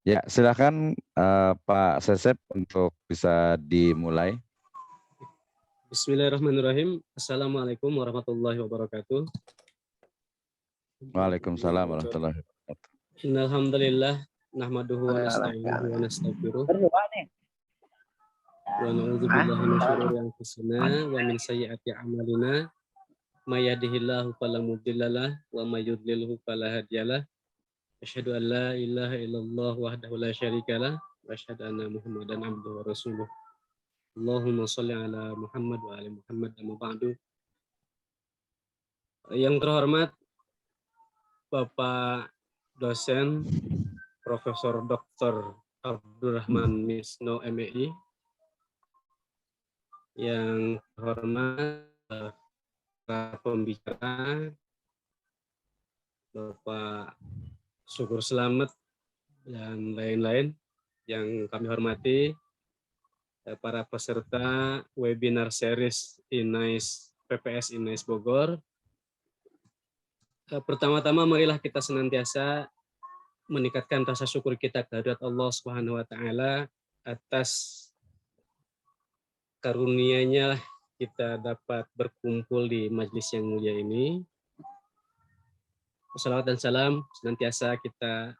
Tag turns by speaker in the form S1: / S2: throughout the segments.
S1: Ya, silakan Pak Sesep untuk bisa dimulai.
S2: Bismillahirrahmanirrahim. Assalamualaikum warahmatullahi wabarakatuh.
S1: Waalaikumsalam warahmatullahi wabarakatuh.
S2: Innalhamdulillah nahmaduhu wa nasta'inuhu wa nastaghfiruh. Wa na'udzu billahi min syururi anfusina wa min sayyiati a'malina. May yahdihillahu fala mudhillalah wa may yudlilhu fala hadiyalah. Asyhadu an la ilaha illallah wahdahu la syarikalah wa asyhadu anna Muhammadan abduhu wa rasuluh. Allahumma shalli ala Muhammad wa ali Muhammad amma ba'du. Yang terhormat Bapak dosen Profesor Dr. Abdurrahman Misno MEI, yang terhormat para pembicara, Bapak Syukur Selamat dan lain-lain yang kami hormati, para peserta webinar series INAIS PPS INAIS Bogor. Pertama-tama marilah kita senantiasa meningkatkan rasa syukur kita kehadirat Allah Subhanahu wa taala atas karunia-Nya kita dapat berkumpul di majelis yang mulia ini. Salawat dan salam senantiasa kita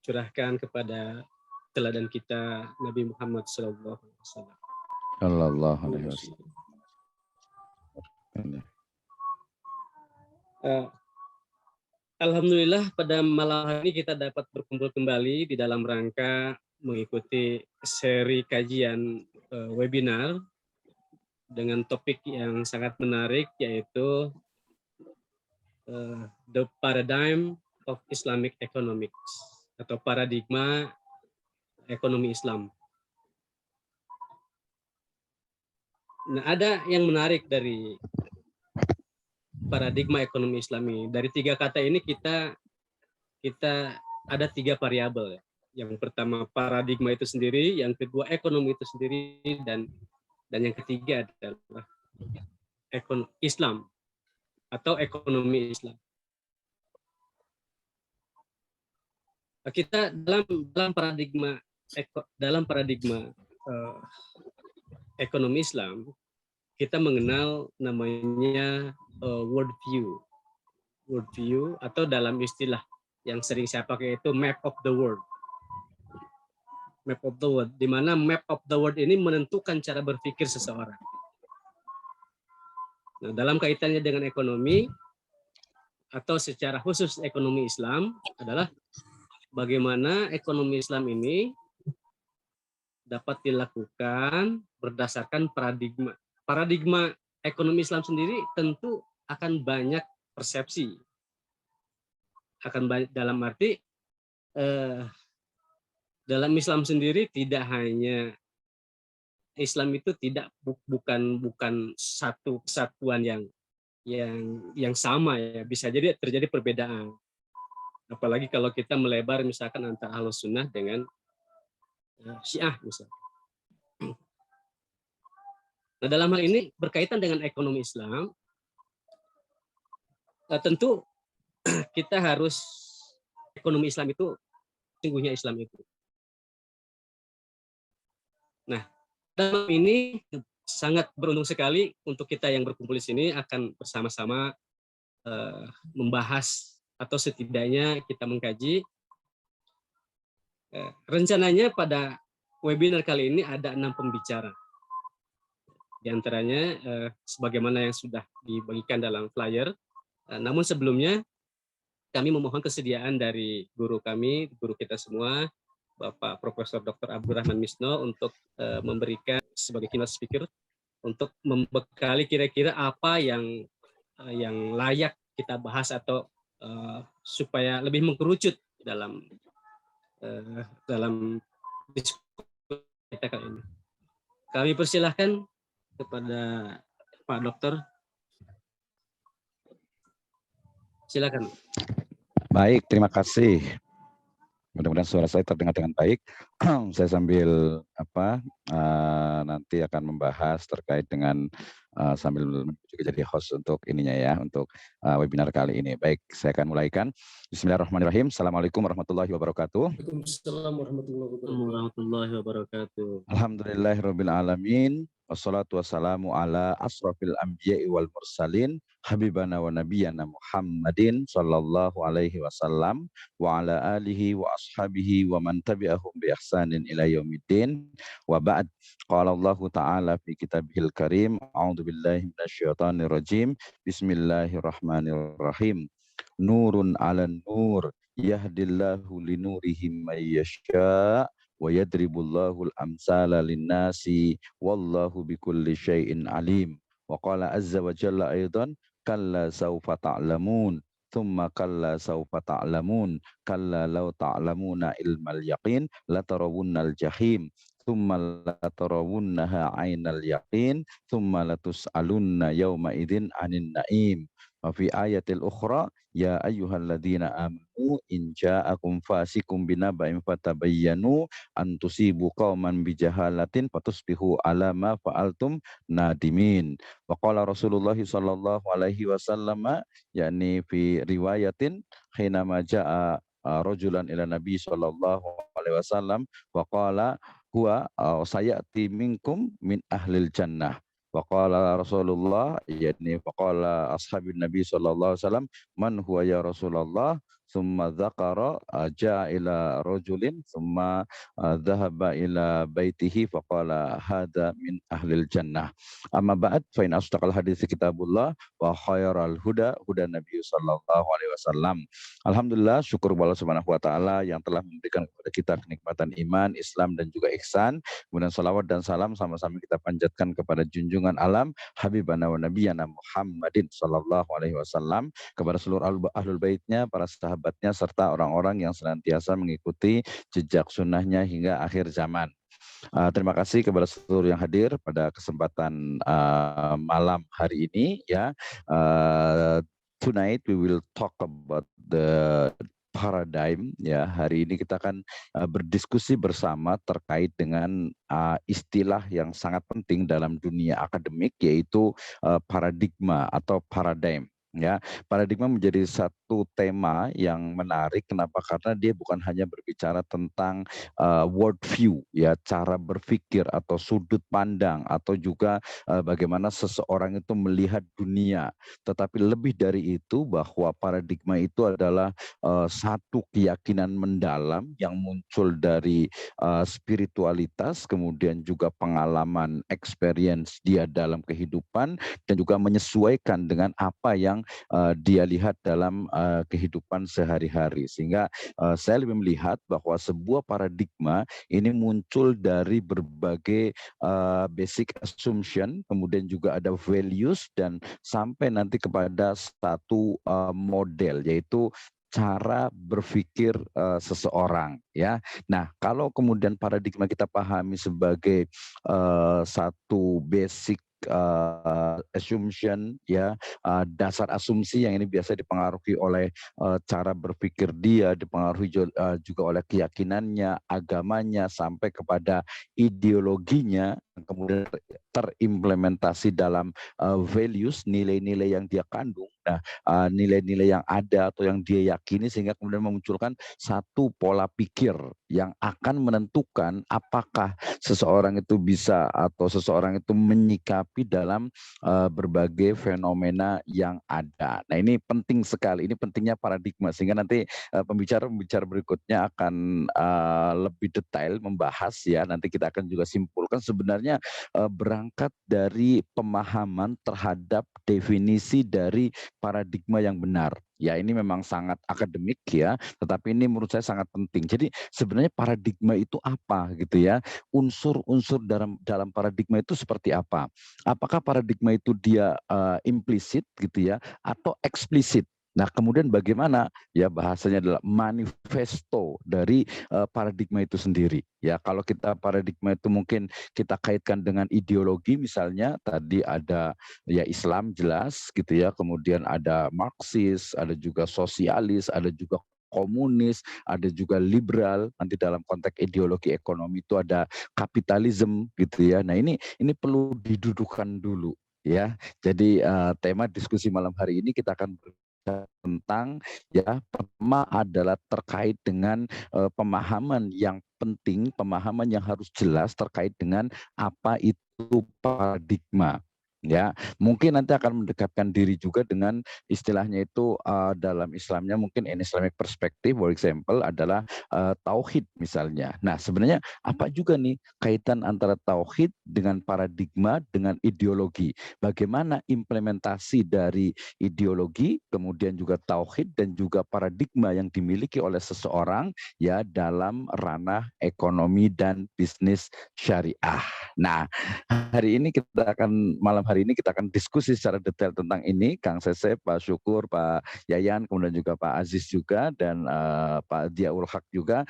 S2: curahkan kepada teladan kita Nabi Muhammad sallallahu alaihi wasallam.
S1: Sallallahu alaihi wasallam.
S2: Alhamdulillah pada malam hari ini kita dapat berkumpul kembali di dalam rangka mengikuti seri kajian webinar dengan topik yang sangat menarik, yaitu The Paradigm of Islamic Economics atau paradigma ekonomi Islam. Nah, ada yang menarik dari paradigma ekonomi Islam ini. Dari tiga kata ini kita ada tiga variabel. Yang pertama paradigma itu sendiri, yang kedua ekonomi itu sendiri, dan yang ketiga adalah Islam atau ekonomi Islam. Kita dalam paradigma ekonomi Islam, kita mengenal namanya world view atau dalam istilah yang sering saya pakai itu map of the world. Map of the world, di mana map of the world ini menentukan cara berpikir seseorang. Nah, dalam kaitannya dengan ekonomi atau secara khusus ekonomi Islam adalah bagaimana ekonomi Islam ini dapat dilakukan berdasarkan paradigma. Paradigma ekonomi Islam sendiri tentu akan banyak persepsi. Akan banyak dalam arti dalam Islam sendiri tidak hanya Islam itu bukan satu kesatuan yang sama ya, bisa jadi terjadi perbedaan. Apalagi kalau kita melebar misalkan antara Ahlus Sunnah dengan Syiah misalnya. Nah, dalam hal ini berkaitan dengan ekonomi Islam, tentu kita harus ekonomi Islam itu sungguhnya Islam itu. Nah, dalam ini sangat beruntung sekali untuk kita yang berkumpul di sini akan bersama-sama membahas atau setidaknya kita mengkaji. Rencananya pada webinar kali ini ada 6 pembicara. Di antaranya sebagaimana yang sudah dibagikan dalam flyer. Namun sebelumnya kami memohon kesediaan dari guru kami, guru kita semua, Bapak Profesor Dr. Abdurrahman Misno untuk memberikan sebagai keynote speaker untuk membekali kira-kira apa yang layak kita bahas atau supaya lebih mengkerucut dalam diskusi kita kali ini. Kami persilahkan kepada Pak Dokter. Silakan.
S1: Baik, terima kasih. Mudah-mudahan suara saya terdengar dengan baik. saya sambil nanti akan membahas terkait dengan sambil juga jadi host untuk ininya ya, untuk webinar kali ini. Baik, saya akan mulaikan. Bismillahirrahmanirrahim. Assalamualaikum warahmatullahi wabarakatuh.
S3: Waalaikumsalam warahmatullahi wabarakatuh.
S2: Warahmatullahi wabarakatuh.
S1: Alhamdulillahirabbil alamin. Wassalatu wassalamu ala asrafil anbiya'i wal mursalin habibana wa nabiyyana Muhammadin sallallahu alaihi wasallam wa ala alihi wa ashabihi wa man tabi'ahum bi ihsanin ila yaumiddin wa ba'd. Qala Allah ta'ala fi kitabihil karim, a'udzu billahi minasyaitonir rajim. Bismillahirrahmanirrahim. Nurun 'alan nur yahdillahu linurihi may yasha' wa yadribullahul amsala linnasi wallahu bikulli syai'in alim. Wa qala azza wa jalla aidan kalla sawfa ta'lamun thumma kalla sawfa ta'lamun kalla law ta'lamuna ilmal yaqin latarawunnal jahim thumma latarawunnaha 'ainal yaqin thumma latus'alunna yawma idzin 'anin na'im. Wa fi ayatil ukhra ya ayyuhalladzina amanu in ja'akum fasikum binaba'in fatabayyanu an tusibu qauman bijahalatin fatusbihu ala ma fa'altum nadimin. Wa qala Rasulullah sallallahu alaihi wasallam yakni fi riwayatin hina ma ja'a rajulan ila Nabi sallallahu alaihi wasallam wa qala huwa sayati minkum min ahlil jannah. Wa qala Rasulullah yakni faqala ashabin Nabi sallallahu alaihi wasallam man huwa ya Rasulullah summa dzakara jaa ila rajulin summa dhahaba ila baitihi faqala hadza min ahlil jannah. Amma ba'd fa in asdaqal hadits kitabullah wa khairal huda huda Nabi sallallahu alaihi wasallam. Alhamdulillah, syukur kepada Allah Subhanahu wa taala yang telah memberikan kepada kita kenikmatan iman, Islam dan juga ihsan. Kemudian salawat dan salam sama-sama kita panjatkan kepada junjungan alam Habibana wa Nabiyana Muhammadin sallallahu alaihi wasallam, kepada seluruh ahlul baitnya, para sahabatnya, serta orang-orang yang senantiasa mengikuti jejak sunnahnya hingga akhir zaman. Terima kasih kepada seluruh yang hadir pada kesempatan malam hari ini ya. Tonight we will talk about the paradigm ya. Hari ini kita akan berdiskusi bersama terkait dengan istilah yang sangat penting dalam dunia akademik, yaitu paradigma atau paradigm. Ya, paradigma menjadi satu tema yang menarik. Kenapa? Karena dia bukan hanya berbicara tentang world view, ya, cara berpikir atau sudut pandang, atau juga bagaimana seseorang itu melihat dunia. Tetapi lebih dari itu, bahwa paradigma itu adalah satu keyakinan mendalam yang muncul dari spiritualitas, kemudian juga pengalaman, experience dia dalam kehidupan, dan juga menyesuaikan dengan apa yang dia lihat dalam kehidupan sehari-hari. Sehingga saya lebih melihat bahwa sebuah paradigma ini muncul dari berbagai basic assumption, kemudian juga ada values, dan sampai nanti kepada satu model, yaitu cara berpikir seseorang ya. Nah, kalau kemudian paradigma kita pahami sebagai satu basic assumption ya, dasar asumsi yang ini biasa dipengaruhi oleh cara berpikir dia, dipengaruhi juga oleh keyakinannya, agamanya, sampai kepada ideologinya, kemudian terimplementasi dalam values, nilai-nilai yang dia kandung. Nah, nilai-nilai yang ada atau yang dia yakini, sehingga kemudian memunculkan satu pola pikir yang akan menentukan apakah seseorang itu bisa atau seseorang itu menyikapi dalam berbagai fenomena yang ada. Nah, ini penting sekali, ini pentingnya paradigma, sehingga nanti pembicara-pembicara berikutnya akan lebih detail membahas ya. Nanti kita akan juga simpulkan sebenarnya berangkat dari pemahaman terhadap definisi dari paradigma yang benar. Ya, ini memang sangat akademik ya, tetapi ini menurut saya sangat penting. Jadi sebenarnya paradigma itu apa gitu ya? Unsur-unsur dalam paradigma itu seperti apa? Apakah paradigma itu dia implisit gitu ya, atau eksplisit? Nah, kemudian bagaimana ya bahasanya adalah manifesto dari paradigma itu sendiri. Ya, kalau kita paradigma itu mungkin kita kaitkan dengan ideologi, misalnya tadi ada ya Islam jelas gitu ya, kemudian ada Marxis, ada juga sosialis, ada juga komunis, ada juga liberal, nanti dalam konteks ideologi ekonomi itu ada kapitalisme gitu ya. Nah, ini perlu didudukan dulu ya. Jadi tema diskusi malam hari ini kita akan berbicara tentang ya, pertama adalah terkait dengan pemahaman yang penting, pemahaman yang harus jelas terkait dengan apa itu paradigma. Ya, mungkin nanti akan mendekatkan diri juga dengan istilahnya itu dalam Islamnya mungkin in Islamic perspective, for example adalah tauhid misalnya. Nah, sebenarnya apa juga nih kaitan antara tauhid dengan paradigma dengan ideologi? Bagaimana implementasi dari ideologi, kemudian juga tauhid dan juga paradigma yang dimiliki oleh seseorang ya dalam ranah ekonomi dan bisnis syariah. Nah, malam hari ini kita akan diskusi secara detail tentang ini, Kang Sesep, Pak Syukur, Pak Yayan, kemudian juga Pak Aziz juga dan Pak Diaul Haq juga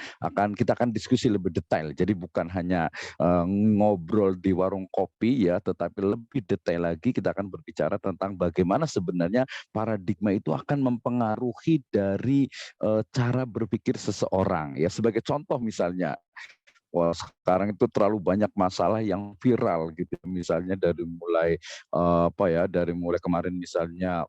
S1: kita akan diskusi lebih detail. Jadi bukan hanya ngobrol di warung kopi ya, tetapi lebih detail lagi kita akan berbicara tentang bagaimana sebenarnya paradigma itu akan mempengaruhi dari cara berpikir seseorang. Ya, sebagai contoh misalnya, wah, sekarang itu terlalu banyak masalah yang viral gitu. Misalnya dari mulai dari mulai kemarin misalnya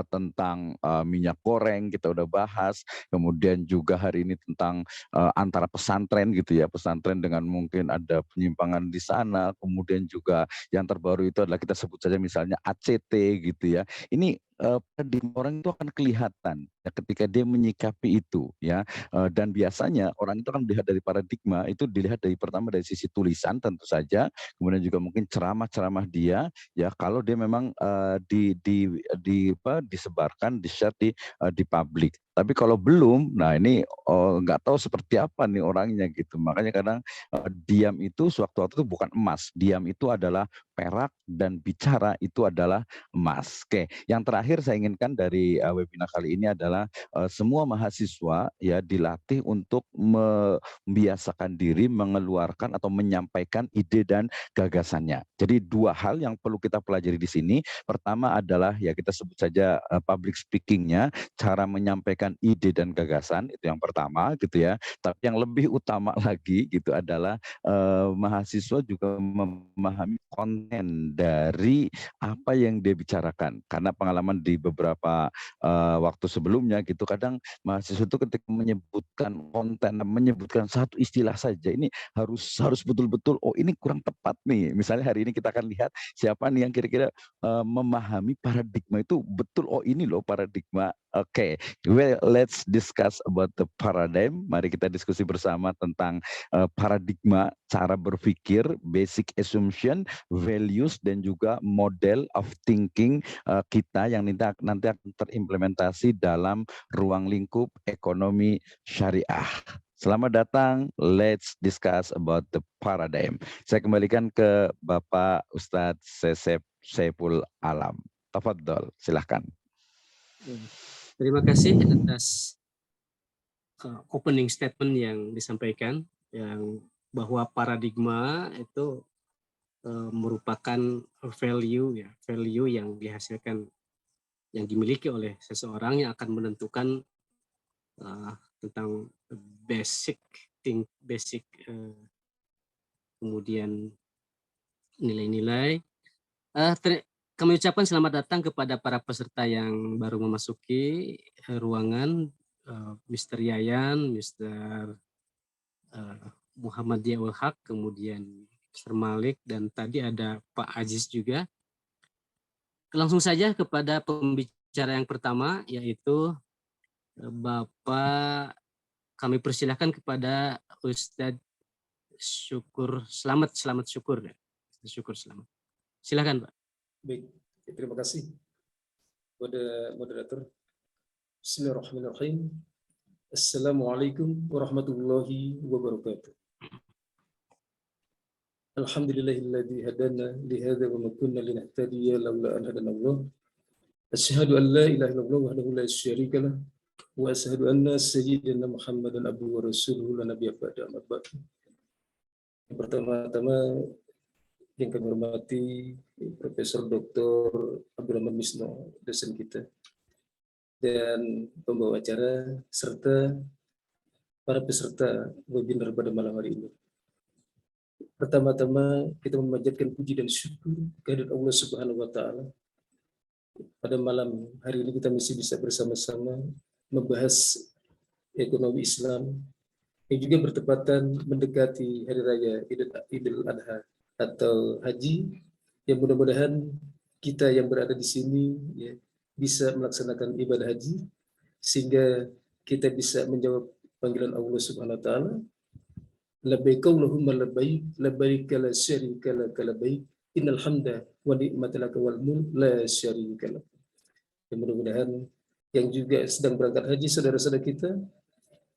S1: tentang minyak goreng kita udah bahas, kemudian juga hari ini tentang antara pesantren gitu ya, pesantren dengan mungkin ada penyimpangan di sana, kemudian juga yang terbaru itu adalah kita sebut saja misalnya ACT gitu ya. Ini di orang itu akan kelihatan ya, ketika dia menyikapi itu ya. Dan biasanya orang itu akan melihat dari paradigma itu dilihat dari pertama dari sisi tulisan tentu saja, kemudian juga mungkin ceramah-ceramah dia ya, kalau dia memang disebarkan, di-share di publik. Tapi kalau belum, nah ini nggak tahu seperti apa nih orangnya gitu. Makanya kadang diam itu sewaktu-waktu itu bukan emas, diam itu adalah perak dan bicara itu adalah emas. Oke, yang terakhir saya inginkan dari webinar kali ini adalah semua mahasiswa ya dilatih untuk membiasakan diri mengeluarkan atau menyampaikan ide dan gagasannya. Jadi dua hal yang perlu kita pelajari di sini. Pertama adalah ya kita sebut saja public speaking-nya, cara menyampaikan ide dan gagasan itu yang pertama gitu ya. Tapi yang lebih utama lagi gitu adalah mahasiswa juga memahami konten dari apa yang dia bicarakan. Karena pengalaman di beberapa waktu sebelumnya gitu, kadang mahasiswa itu ketika menyebutkan konten, menyebutkan satu istilah saja, ini harus betul-betul oh ini kurang tepat nih. Misalnya hari ini kita akan lihat siapa nih yang kira-kira memahami paradigma itu betul, oh ini loh paradigma. Oke, well let's discuss about the paradigm. Mari kita diskusi bersama tentang paradigma, cara berpikir, basic assumption, values dan juga model of thinking kita yang nanti akan terimplementasi dalam ruang lingkup ekonomi syariah. Selamat datang, let's discuss about the paradigm. Saya kembalikan ke Bapak Ustadz Sesep Saiful Alam. Tafadhol, silahkan.
S2: Terima kasih atas opening statement yang disampaikan, yang bahwa paradigma itu merupakan value ya, value yang dihasilkan, yang dimiliki oleh seseorang yang akan menentukan tentang basic kemudian nilai-nilai. Kami ucapkan selamat datang kepada para peserta yang baru memasuki ruangan, Mr. Yayan, Mr. Muhammad Diaul Haq, kemudian Mr. Malik, dan tadi ada Pak Aziz juga. Langsung saja kepada pembicara yang pertama, yaitu Bapak, kami persilahkan kepada Ustadz Syukur Selamat Syukur. Syukur Selamat. Silakan Pak.
S3: Baik, terima kasih kepada moderator. Bismillahirrahmanirrahim. Assalamualaikum warahmatullahi wabarakatuh. Alhamdulillahilladzi hadana lihadza wa ma kunna linahtadiya laula an hadana Allah. Asyhadu an la ilaha illallah wahdahu la syarika lah wa asyhadu anna sayyidina Muhammadan abduhu wa rasuluhu la nabiyya ba'da. Yang pertama-tama yang kami hormati Profesor Dr. Abdurrahman Misno, dosen kita. dan pembawa acara serta para peserta webinar pada malam hari ini. Pertama-tama kita memanjatkan puji dan syukur kehadirat Allah Subhanahu wa taala. Pada malam hari ini kita masih bisa bersama-sama membahas ekonomi Islam yang juga bertepatan mendekati hari raya Idul Adha atau Haji, yang mudah-mudahan kita yang berada di sini ya, bisa melaksanakan ibadah haji sehingga kita bisa menjawab panggilan Allah Subhanahu wa taala, labbaik Allahumma labbaik labbaik la syarika lak labbaik innal hamda wa ni'mata lak wal mulk la syarika lak. Dan mudah-mudahan yang juga sedang berangkat haji saudara-saudara kita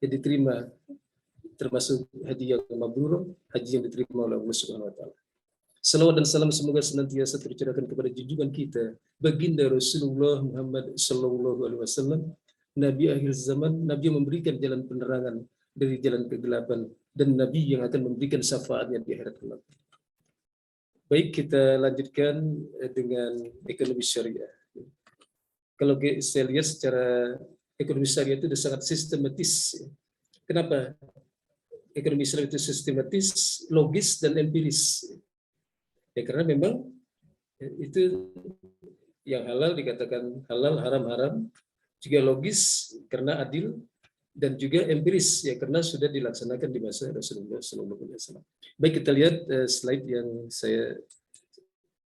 S3: yang diterima, termasuk haji yang mabrur, haji yang diterima oleh Allah Subhanahu wa taala. Salawat dan salam semoga senantiasa tercurahkan kepada junjungan kita baginda Rasulullah Muhammad sallallahu alaihi wasallam, nabi akhir zaman, nabi yang memberikan jalan penerangan dari jalan kegelapan, dan nabi yang akan memberikan syafaatnya di akhirat kelak. Baik, kita lanjutkan dengan ekonomi syariah. Kalau saya lihat secara ekonomi syariah itu sudah sangat sistematis. Kenapa? Ekonomi Islam itu sistematis, logis, dan empiris. Ya karena memang itu yang halal dikatakan halal, haram, juga logis karena adil, dan juga empiris ya karena sudah dilaksanakan di masa Rasulullah SAW. Baik, kita lihat slide yang saya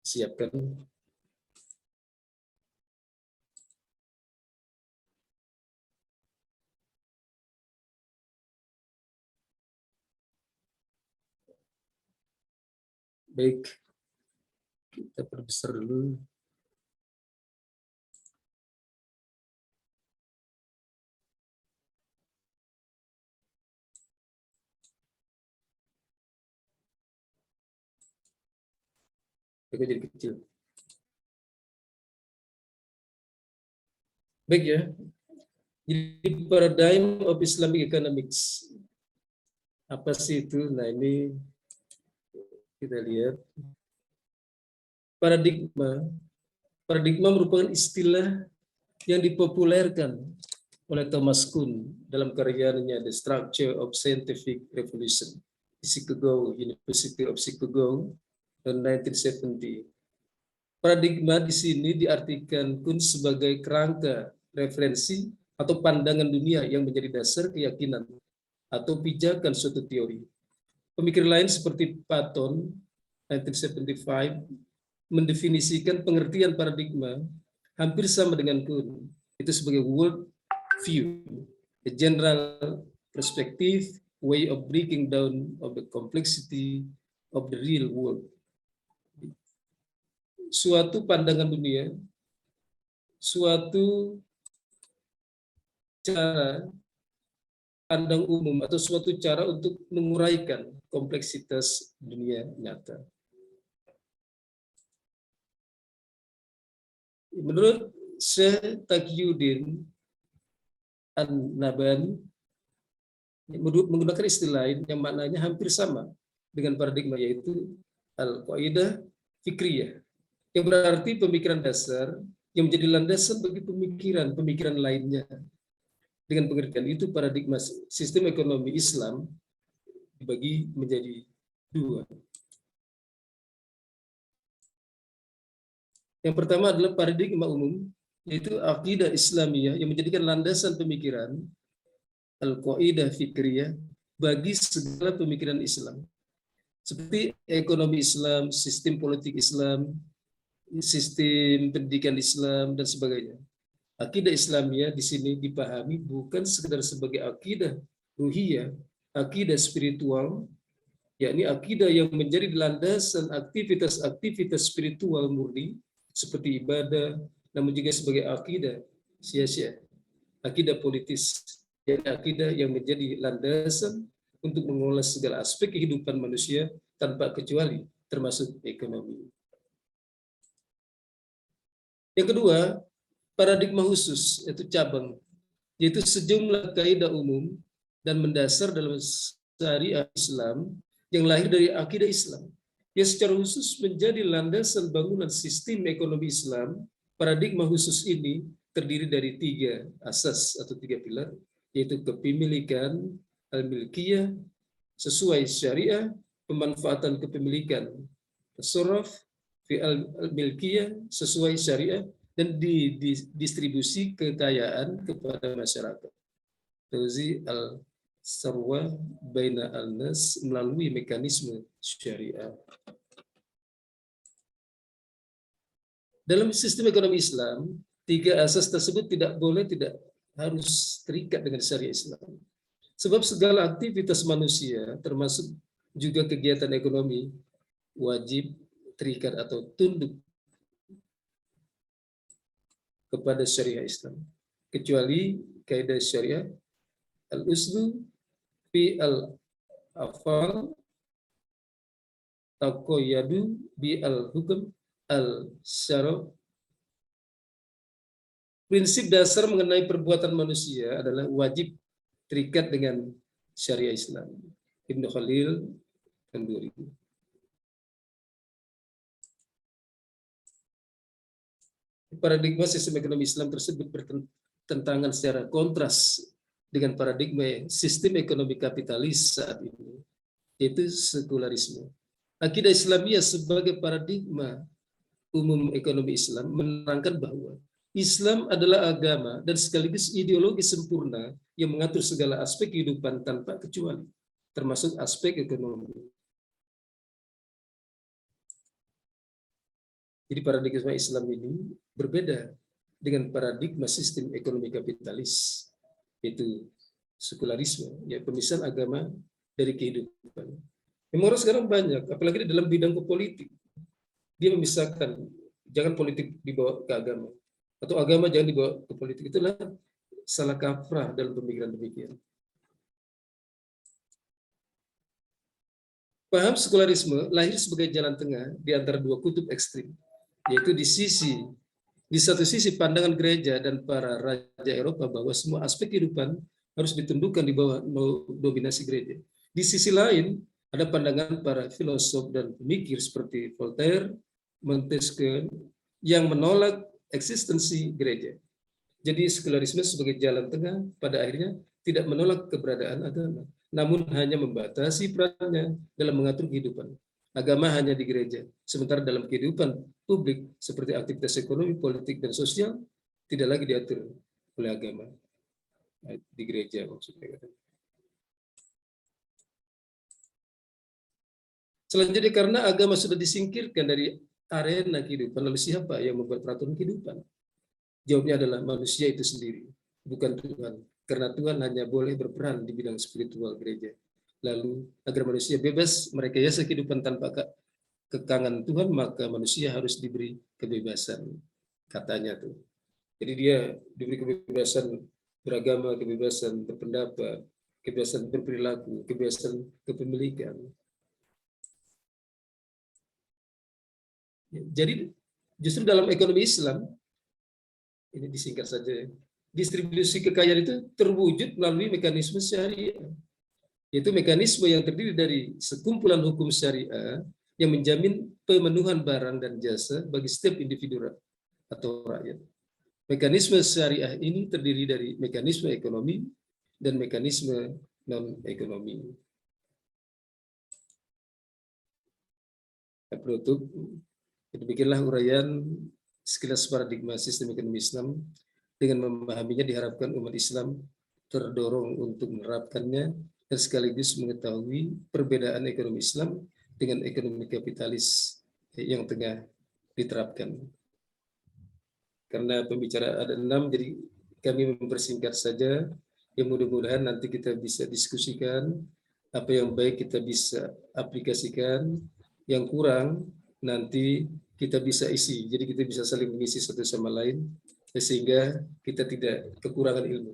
S3: siapkan. Baik, kita perbesar dulu. Agak jadi kecil. Baik ya. Jadi paradigm of Islamic economics. Apa sih itu? Nah, ini kita lihat. Paradigma merupakan istilah yang dipopulerkan oleh Thomas Kuhn dalam karyanya The Structure of Scientific Revolution di Chicago, University of Chicago tahun 1970. Paradigma di sini diartikan Kuhn sebagai kerangka referensi atau pandangan dunia yang menjadi dasar keyakinan atau pijakan suatu teori. Pemikir lain seperti Patton 1975 mendefinisikan pengertian paradigma hampir sama dengan Kuhn, itu sebagai world view, a general perspective, way of breaking down of the complexity of the real world. Suatu pandangan dunia, suatu cara pandang umum atau suatu cara untuk menguraikan kompleksitas dunia nyata. Menurut Syekh Taqiyuddin An-Nabhani menggunakan istilah lain yang maknanya hampir sama dengan paradigma, yaitu al-qaidah fikriyah, yang berarti pemikiran dasar yang menjadi landasan bagi pemikiran lainnya. Dengan pengertian itu, paradigma sistem ekonomi Islam dibagi menjadi dua. Yang pertama adalah paradigma umum, yaitu akidah Islamiyah yang menjadikan landasan pemikiran al-qaidah fikriyah bagi segala pemikiran Islam, seperti ekonomi Islam, sistem politik Islam, sistem pendidikan Islam, dan sebagainya. Akidah Islamiyah di sini dipahami bukan sekedar sebagai akidah ruhiyah, akidah spiritual, yakni akidah yang menjadi landasan aktivitas-aktivitas spiritual murni seperti ibadah, namun juga sebagai akidah sia-sia, akidah politis, yakni akidah yang menjadi landasan untuk mengolah segala aspek kehidupan manusia tanpa kecuali, termasuk ekonomi. Yang kedua, paradigma khusus, yaitu cabang, yaitu sejumlah kaidah umum dan mendasar dalam syariat Islam yang lahir dari akidah Islam, yang secara khusus menjadi landasan bangunan sistem ekonomi Islam. Paradigma khusus ini terdiri dari 3 asas atau 3 pilar, yaitu kepemilikan al-milkiyah sesuai syariah, pemanfaatan kepemilikan tasarruf fi al-milkiyah sesuai syariah, dan distribusi kekayaan kepada masyarakat. Tauzi al-sarwa baina al-nas melalui mekanisme syariah. Dalam sistem ekonomi Islam, 3 asas tersebut tidak harus terikat dengan syariat Islam. Sebab segala aktivitas manusia, termasuk juga kegiatan ekonomi, wajib terikat atau tunduk kepada syariat Islam. Kecuali kaidah syariah al-uslu fi al-afal taqayyadu bi al-hukum al-syara'. Prinsip dasar mengenai perbuatan manusia adalah wajib terikat dengan syariat Islam. Ibnu Khalil tahun 2000. Paradigma sistem ekonomi Islam tersebut bertentangan secara kontras dengan paradigma sistem ekonomi kapitalis saat ini, yaitu sekularisme. Akidah Islamiyah sebagai paradigma umum ekonomi Islam menerangkan bahwa Islam adalah agama dan sekaligus ideologi sempurna yang mengatur segala aspek kehidupan tanpa kecuali, termasuk aspek ekonomi. Jadi paradigma Islam ini berbeda dengan paradigma sistem ekonomi kapitalis, yaitu sekularisme, ya pemisahan agama dari kehidupan. Memang orang sekarang banyak, apalagi dalam bidang politik, dia memisahkan, jangan politik dibawa ke agama, atau agama jangan dibawa ke politik. Itulah salah kaprah dalam pemikiran demikian. Paham sekularisme lahir sebagai jalan tengah di antara 2 kutub ekstrim, yaitu di satu sisi pandangan gereja dan para raja Eropa bahwa semua aspek kehidupan harus ditundukkan di bawah dominasi gereja. Di sisi lain, ada pandangan para filosof dan pemikir seperti Voltaire, Montesquieu yang menolak eksistensi gereja. Jadi sekularisme sebagai jalan tengah pada akhirnya tidak menolak keberadaan agama, namun hanya membatasi perannya dalam mengatur kehidupan. Agama hanya di gereja, sementara dalam kehidupan publik seperti aktivitas ekonomi, politik, dan sosial tidak lagi diatur oleh agama. Di gereja maksudnya. Selanjutnya, karena agama sudah disingkirkan dari arena kehidupan, lalu siapa yang membuat peraturan kehidupan? Jawabnya adalah manusia itu sendiri, bukan Tuhan. Karena Tuhan hanya boleh berperan di bidang spiritual gereja. Lalu agar manusia bebas merekayasa kehidupan tanpa kekangan Tuhan, maka manusia harus diberi kebebasan, katanya tuh. Jadi dia diberi kebebasan beragama, kebebasan berpendapat, kebebasan berperilaku, kebebasan kepemilikan. Jadi justru dalam ekonomi Islam, ini disingkat saja, distribusi kekayaan itu terwujud melalui mekanisme syariah, yaitu mekanisme yang terdiri dari sekumpulan hukum syariah yang menjamin pemenuhan barang dan jasa bagi setiap individu atau rakyat. Mekanisme syariah ini terdiri dari mekanisme ekonomi dan mekanisme non-ekonomi. Penutup, demikianlah uraian sekilas paradigma sistem ekonomi Islam. Dengan memahaminya diharapkan umat Islam terdorong untuk menerapkannya dan sekaligus mengetahui perbedaan ekonomi Islam dengan ekonomi kapitalis yang tengah diterapkan. Karena pembicara ada 6, jadi kami mempersingkat saja. Yang mudah-mudahan nanti kita bisa diskusikan apa yang baik kita bisa aplikasikan, yang kurang nanti kita bisa isi. Jadi kita bisa saling mengisi satu sama lain sehingga kita tidak kekurangan ilmu.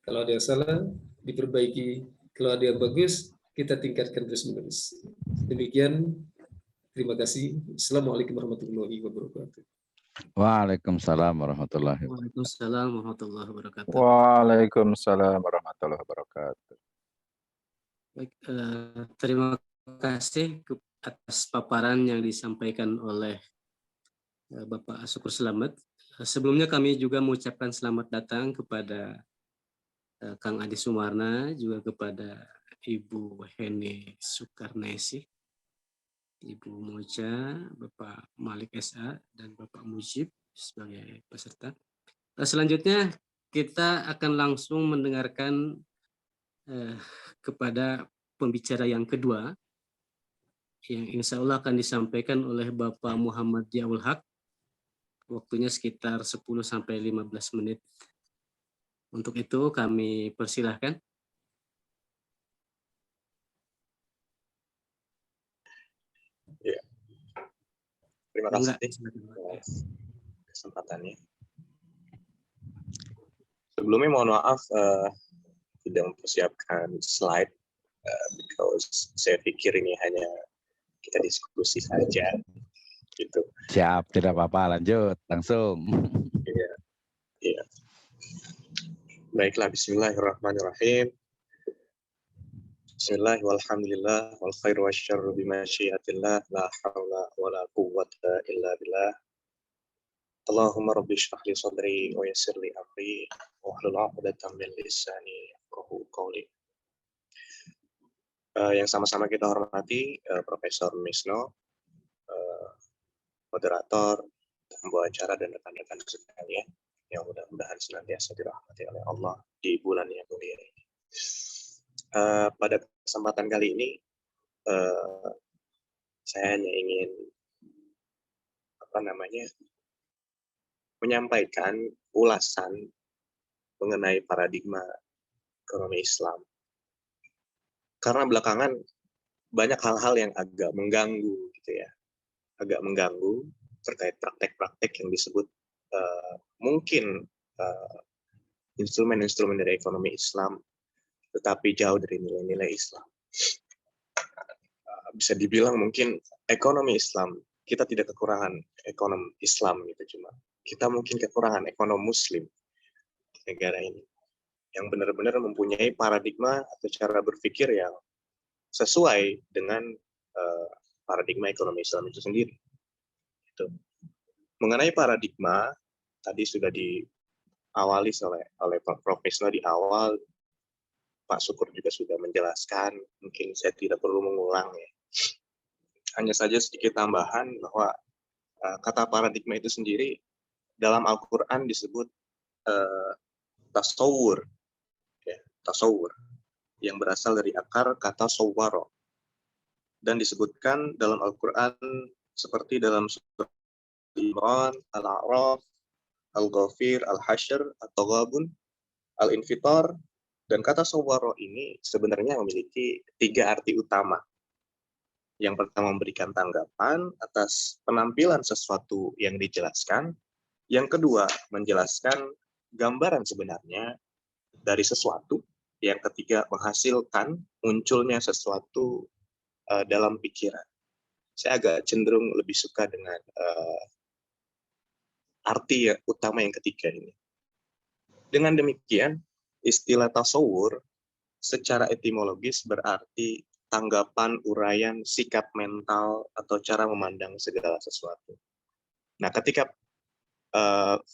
S3: Kalau ada yang salah diperbaiki, kalau ada yang bagus kita tingkatkan terus-menerus. Demikian, terima kasih. Assalamualaikum warahmatullahi wabarakatuh.
S1: Waalaikumsalam warahmatullahi wabarakatuh.
S2: Waalaikumsalam warahmatullahi wabarakatuh.
S4: Waalaikumsalam warahmatullahi wabarakatuh.
S2: Baik, terima kasih atas paparan yang disampaikan oleh Bapak Syukur Selamat. Sebelumnya kami juga mengucapkan selamat datang kepada Kang Adi Sumarna, juga kepada Ibu Heni Soekarnesi, Ibu Mocha, Bapak Malik SA, dan Bapak Mujib sebagai peserta. Selanjutnya kita akan langsung mendengarkan kepada pembicara yang kedua, yang insya Allah akan disampaikan oleh Bapak Muhammad Yaul Haq. Waktunya sekitar 10-15 menit. Untuk itu kami persilahkan.
S5: Ya. Terima kasih atas kesempatannya. Sebelumnya mohon maaf tidak mempersiapkan slide because saya pikir ini hanya kita diskusi saja gitu.
S1: Siap, tidak apa-apa, lanjut langsung.
S5: Iya. Iya. Baiklah, bismillahirrahmanirrahim. Bismillah walhamdulillah wal khairu wasyarru bimasyiatillah la haula wala quwwata illa billah. Allahumma rabbi shrah li sadri wa yassir li amri wahlul 'uqdatam min lisani yafqahu qawli. Yang sama-sama kita hormati Profesor Misno, moderator, pembawa acara, dan rekan-rekan sekalian yang mudah-mudahan senantiasa dirahmati oleh Allah di bulan yang mulia ini. Pada kesempatan kali ini saya hanya ingin menyampaikan ulasan mengenai paradigma ekonomi Islam. Karena belakangan banyak hal-hal yang agak mengganggu gitu ya. Agak mengganggu terkait praktek-praktek yang disebut mungkin instrumen-instrumen dari ekonomi Islam, tetapi jauh dari nilai-nilai Islam. Bisa dibilang mungkin ekonomi Islam, kita tidak kekurangan ekonom Islam gitu, cuma kita mungkin kekurangan ekonom Muslim di negara ini yang benar-benar mempunyai paradigma atau cara berpikir yang sesuai dengan paradigma ekonomi Islam itu sendiri. Gitu. Mengenai paradigma, tadi sudah diawali oleh Prof. Misno di awal, Pak Syukur juga sudah menjelaskan, mungkin saya tidak perlu mengulang ya. Hanya saja sedikit tambahan bahwa kata paradigma itu sendiri dalam Al-Quran disebut tasawur, ya, tasawur, yang berasal dari akar kata sawwaro. Dan disebutkan dalam Al-Quran seperti dalam surah Imran, Al-A'raf, Al-Ghafir, Al-Hashr, At-Taghabun, Al-Infitar, dan kata sawwaro ini sebenarnya memiliki 3 arti utama. Yang pertama memberikan tanggapan atas penampilan sesuatu yang dijelaskan. Yang kedua menjelaskan gambaran sebenarnya dari sesuatu. Yang ketiga menghasilkan munculnya sesuatu dalam pikiran. Saya agak cenderung lebih suka dengan arti utama yang ketiga ini. Dengan demikian, istilah tasawur secara etimologis berarti tanggapan, uraian, sikap mental, atau cara memandang segala sesuatu. Nah, ketika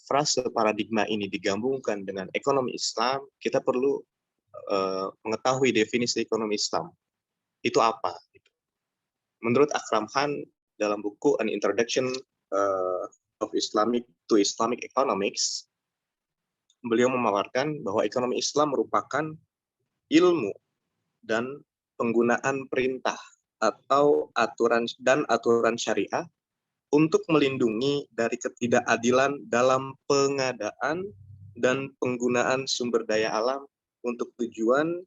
S5: frase paradigma ini digabungkan dengan ekonomi Islam, kita perlu mengetahui definisi ekonomi Islam. Itu apa? Menurut Akram Khan dalam buku An Introduction of Islamic Economics, beliau memaparkan bahwa ekonomi Islam merupakan ilmu dan penggunaan perintah atau aturan syariah untuk melindungi dari ketidakadilan dalam pengadaan dan penggunaan sumber daya alam untuk tujuan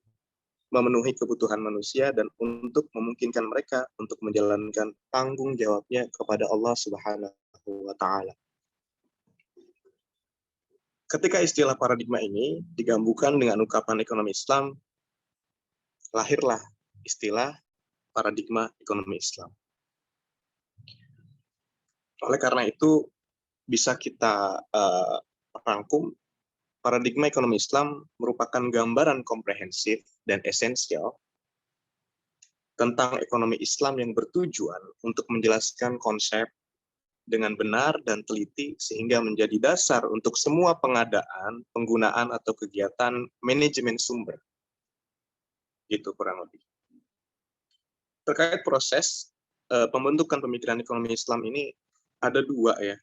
S5: memenuhi kebutuhan manusia dan untuk memungkinkan mereka untuk menjalankan tanggung jawabnya kepada Allah Subhanahu wa Ta'ala. Ketika istilah paradigma ini digabungkan dengan ungkapan ekonomi Islam, lahirlah istilah paradigma ekonomi Islam. Oleh karena itu, bisa kita rangkum, paradigma ekonomi Islam merupakan gambaran komprehensif dan esensial tentang ekonomi Islam yang bertujuan untuk menjelaskan konsep, dengan benar dan teliti sehingga menjadi dasar untuk semua pengadaan, penggunaan atau kegiatan manajemen sumber. Gitu kurang lebih. Terkait proses pembentukan pemikiran ekonomi Islam ini ada dua ya.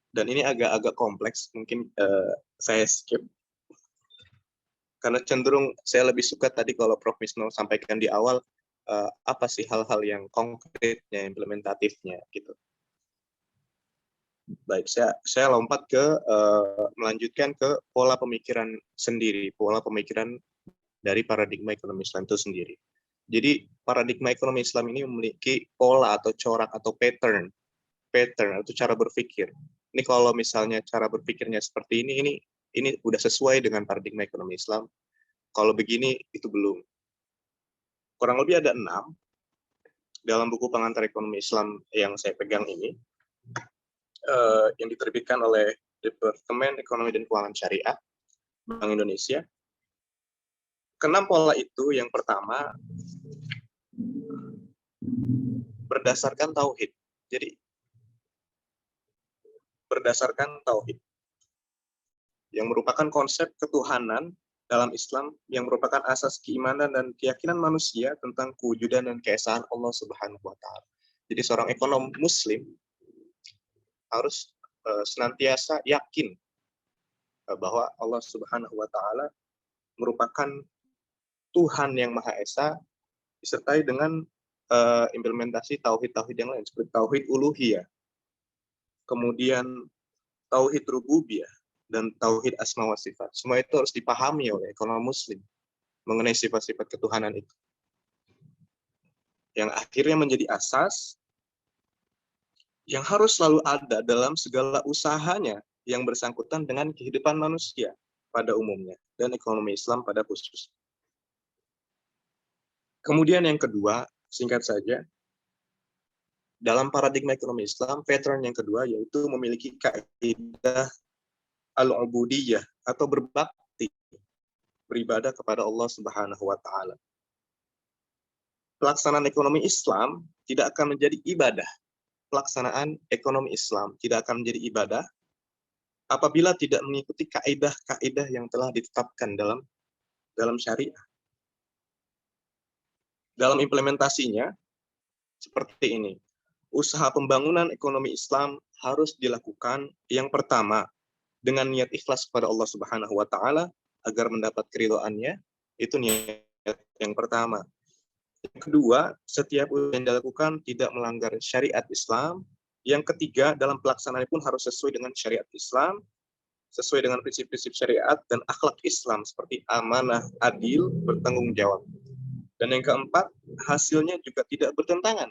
S5: Dan ini agak kompleks, mungkin saya skip. Karena cenderung saya lebih suka tadi kalau Prof. Misno sampaikan di awal, apa sih hal-hal yang konkretnya, implementatifnya gitu. Baik, saya lompat ke melanjutkan ke pola pemikiran sendiri, pola pemikiran dari paradigma ekonomi Islam itu sendiri. Jadi paradigma ekonomi Islam ini memiliki pola atau corak atau pattern atau cara berpikir. Ini kalau misalnya cara berpikirnya seperti ini udah sesuai dengan paradigma ekonomi Islam. Kalau begini itu belum. Kurang lebih ada 6 dalam buku pengantar ekonomi Islam yang saya pegang ini. Yang diterbitkan oleh Departemen Ekonomi dan Keuangan Syariah Bank Indonesia. Keenam pola itu yang pertama berdasarkan tauhid. Jadi berdasarkan tauhid yang merupakan konsep ketuhanan dalam Islam yang merupakan asas keimanan dan keyakinan manusia tentang kewujudan dan keesaan Allah Subhanahu wa taala. Jadi seorang ekonom muslim harus senantiasa yakin bahwa Allah Subhanahu wa taala merupakan Tuhan yang Maha Esa disertai dengan implementasi tauhid-tauhid yang lain seperti tauhid uluhiyah, kemudian tauhid rububiyah dan tauhid asma wa sifat. Semua itu harus dipahami oleh ekonom muslim mengenai sifat-sifat ketuhanan itu. Yang akhirnya menjadi asas yang harus selalu ada dalam segala usahanya yang bersangkutan dengan kehidupan manusia pada umumnya dan ekonomi Islam pada khusus. Kemudian yang kedua, singkat saja, dalam paradigma ekonomi Islam, pattern yang kedua yaitu memiliki kaidah al-ubudiyah atau berbakti, beribadah kepada Allah Subhanahu wa taala. Pelaksanaan ekonomi Islam tidak akan menjadi ibadah. Pelaksanaan ekonomi Islam tidak akan menjadi ibadah apabila tidak mengikuti kaidah-kaidah yang telah ditetapkan dalam syariah. Dalam implementasinya seperti ini. Usaha pembangunan ekonomi Islam harus dilakukan yang pertama dengan niat ikhlas kepada Allah Subhanahu wa taala agar mendapat keridhaannya, itu niat yang pertama. Yang kedua, setiap usaha yang dilakukan tidak melanggar syariat Islam. Yang ketiga, dalam pelaksanaannya pun harus sesuai dengan syariat Islam, sesuai dengan prinsip-prinsip syariat dan akhlak Islam seperti amanah, adil, bertanggung jawab. Dan yang keempat, hasilnya juga tidak bertentangan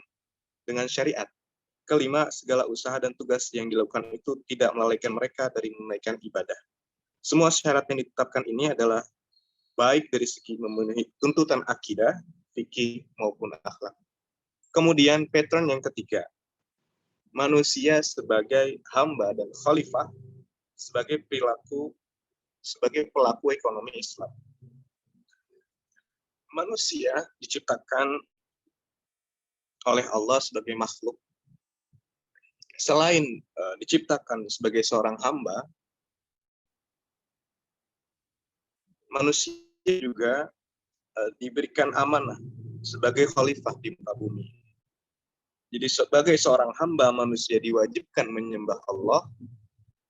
S5: dengan syariat. Kelima, segala usaha dan tugas yang dilakukan itu tidak melalaikan mereka dari menunaikan ibadah. Semua syarat yang ditetapkan ini adalah baik dari segi memenuhi tuntutan akidah, fikih maupun akhlak. Kemudian pattern yang ketiga, manusia sebagai hamba dan khalifah sebagai pelaku ekonomi Islam. Manusia diciptakan oleh Allah sebagai makhluk. Selain diciptakan sebagai seorang hamba, manusia juga diberikan amanah sebagai khalifah di muka bumi. Jadi sebagai seorang hamba, manusia diwajibkan menyembah Allah,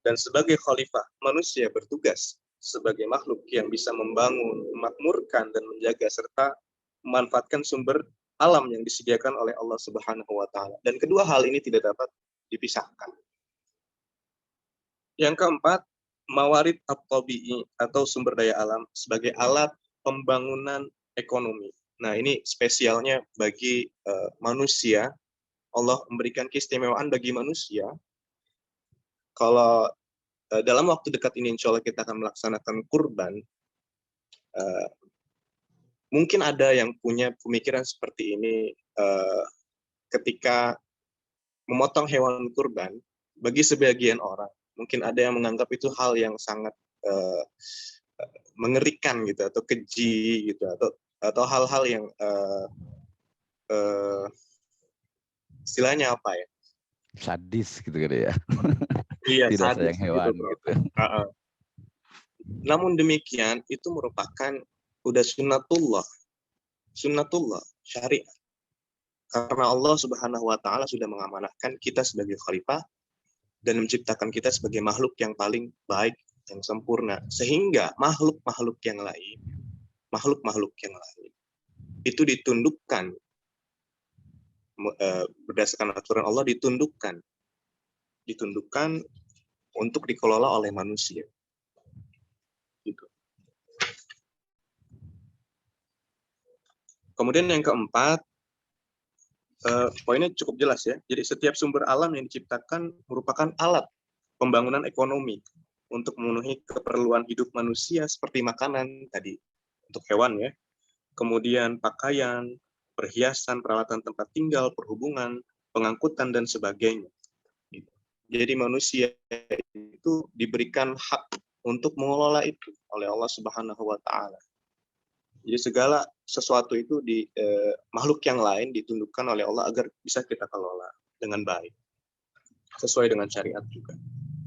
S5: dan sebagai khalifah, manusia bertugas sebagai makhluk yang bisa membangun, memakmurkan, dan menjaga serta memanfaatkan sumber alam yang disediakan oleh Allah Subhanahu wa taala. Dan kedua hal ini tidak dapat dipisahkan. Yang keempat, mawarid at-tabi'i atau sumber daya alam sebagai alat pembangunan ekonomi. Nah, ini spesialnya bagi manusia. Allah memberikan keistimewaan bagi manusia. Kalau dalam waktu dekat ini insya Allah kita akan melaksanakan kurban, mungkin ada yang punya pemikiran seperti ini ketika memotong hewan kurban, bagi sebagian orang, mungkin ada yang menganggap itu hal yang sangat mengerikan gitu, atau keji gitu, atau hal-hal yang istilahnya apa ya?
S1: sadis gitu ya.
S5: Iya,
S1: Tidak
S5: sadis
S1: sayang hewan
S5: bro.
S1: gitu.
S5: Namun demikian itu merupakan udah sunnatullah syariat. Karena Allah Subhanahu wa taala sudah mengamanahkan kita sebagai khalifah dan menciptakan kita sebagai makhluk yang paling baik, yang sempurna. Sehingga makhluk-makhluk yang lain itu ditundukkan berdasarkan aturan Allah, ditundukkan untuk dikelola oleh manusia. Gitu. Kemudian yang keempat, poinnya cukup jelas ya. Jadi setiap sumber alam yang diciptakan merupakan alat pembangunan ekonomi untuk memenuhi keperluan hidup manusia seperti makanan tadi untuk hewan ya. Kemudian pakaian, perhiasan, peralatan tempat tinggal, perhubungan, pengangkutan dan sebagainya. Jadi manusia itu diberikan hak untuk mengelola itu oleh Allah Subhanahu wa taala. Jadi segala sesuatu itu di makhluk yang lain ditundukkan oleh Allah agar bisa kita kelola dengan baik. Sesuai dengan syariat juga.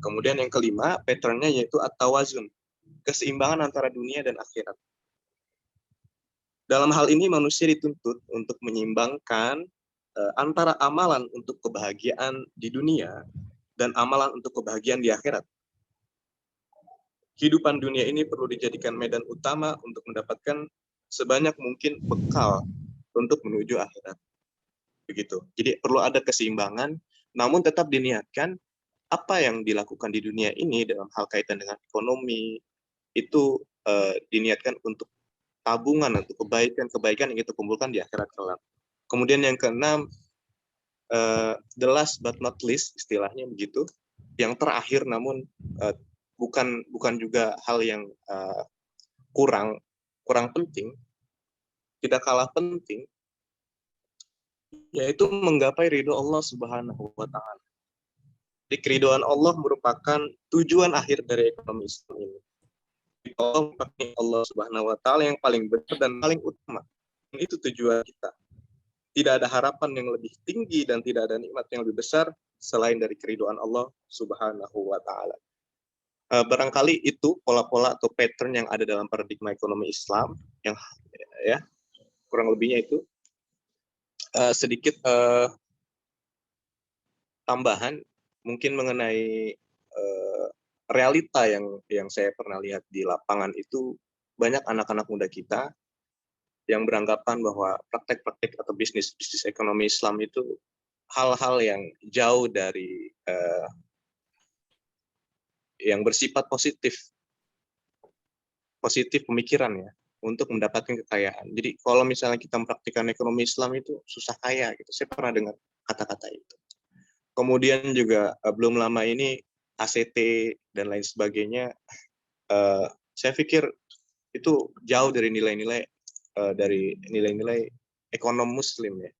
S5: Kemudian yang kelima, patternnya yaitu at-tawazun. Keseimbangan antara dunia dan akhirat. Dalam hal ini manusia dituntut untuk menyeimbangkan antara amalan untuk kebahagiaan di dunia dan amalan untuk kebahagiaan di akhirat. Kehidupan dunia ini perlu dijadikan medan utama untuk mendapatkan sebanyak mungkin bekal untuk menuju akhirat. Begitu. Jadi perlu ada keseimbangan, namun tetap diniatkan apa yang dilakukan di dunia ini dalam hal kaitan dengan ekonomi itu diniatkan untuk tabungan untuk kebaikan yang kita kumpulkan di akhirat kelak. Kemudian yang keenam, the last but not least istilahnya begitu, yang terakhir namun bukan juga hal yang kurang penting, tidak kalah penting, yaitu menggapai ridho Allah Subhanahu wa taala. Keridhaan Allah merupakan tujuan akhir dari ekonomi Islam ini. Allah Subhanahu wa taala yang paling benar dan paling utama. Dan itu tujuan kita. Tidak ada harapan yang lebih tinggi dan tidak ada nikmat yang lebih besar selain dari keridhaan Allah Subhanahu wa taala. Barangkali itu pola-pola atau pattern yang ada dalam paradigma ekonomi Islam yang ya kurang lebihnya itu sedikit tambahan mungkin mengenai realita yang saya pernah lihat di lapangan itu banyak anak-anak muda kita yang beranggapan bahwa praktek-praktek atau bisnis ekonomi Islam itu hal-hal yang jauh dari yang bersifat positif pemikiran ya untuk mendapatkan kekayaan. Jadi kalau misalnya kita mempraktikkan ekonomi Islam itu susah kaya gitu. Saya pernah dengar kata-kata itu. Kemudian juga belum lama ini ACT dan lain sebagainya. Saya pikir itu jauh dari nilai-nilai ekonom Muslim ya.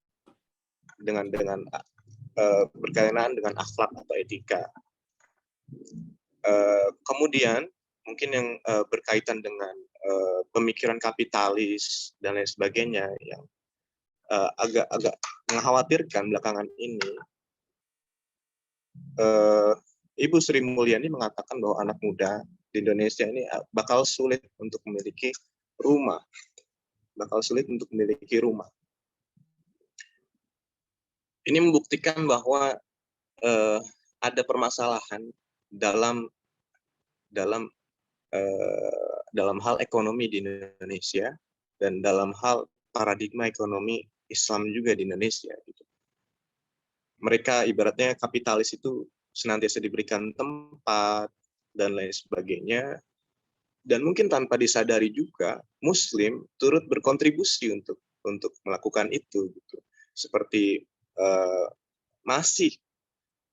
S5: Dengan berkaitan dengan akhlak atau etika. Kemudian mungkin yang berkaitan dengan pemikiran kapitalis dan lain sebagainya yang agak mengkhawatirkan belakangan ini. Ibu Sri Mulyani mengatakan bahwa anak muda di Indonesia ini bakal sulit untuk memiliki rumah. Ini membuktikan bahwa ada permasalahan dalam hal ekonomi di Indonesia dan dalam hal paradigma ekonomi Islam juga di Indonesia. Gitu. Mereka ibaratnya kapitalis itu senantiasa diberikan tempat dan lain sebagainya, dan mungkin tanpa disadari juga Muslim turut berkontribusi untuk melakukan itu. Gitu. Seperti masih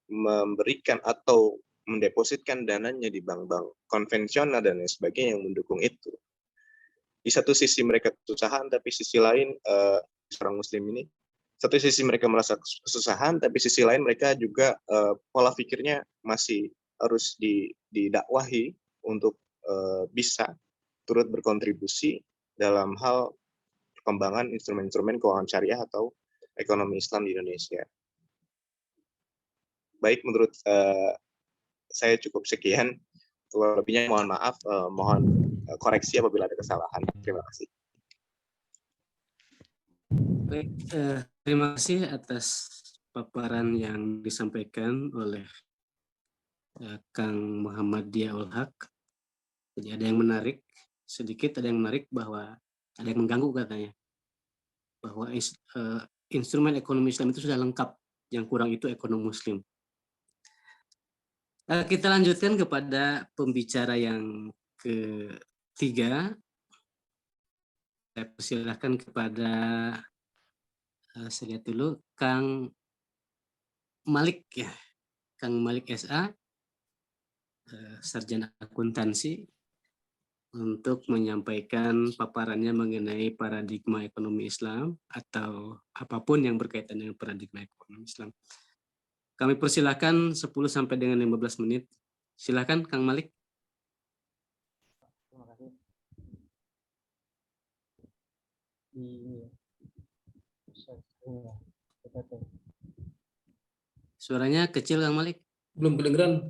S5: memberikan atau mendepositkan dananya di bank-bank konvensional dan lain sebagainya yang mendukung itu. Di satu sisi mereka kesusahan, tapi sisi lain seorang Muslim ini, satu sisi mereka merasa kesusahan, tapi sisi lain mereka juga pola pikirnya masih harus didakwahi untuk bisa turut berkontribusi dalam hal perkembangan instrumen-instrumen keuangan syariah atau ekonomi Islam di Indonesia. Baik, menurut saya cukup sekian. Kalau lebihnya mohon maaf, mohon koreksi apabila ada kesalahan. Terima kasih.
S2: Baik, terima kasih atas paparan yang disampaikan oleh Kang Muhammad Diaul Haq. Jadi ada yang menarik, sedikit ada yang menarik bahwa ada yang mengganggu katanya. Bahwa instrumen ekonomi Islam itu sudah lengkap, yang kurang itu ekonomi Muslim. Kita lanjutkan kepada pembicara yang ketiga. Saya persilahkan kepada saya lihat dulu Kang Malik ya, Kang Malik SA, sarjana akuntansi, untuk menyampaikan paparannya mengenai paradigma ekonomi Islam atau apapun yang berkaitan dengan paradigma ekonomi Islam. Kami persilahkan 10 sampai dengan 15 menit. Silakan Kang Malik.
S6: Terima kasih.
S2: Suaranya kecil Kang Malik.
S3: Belum kedengeran?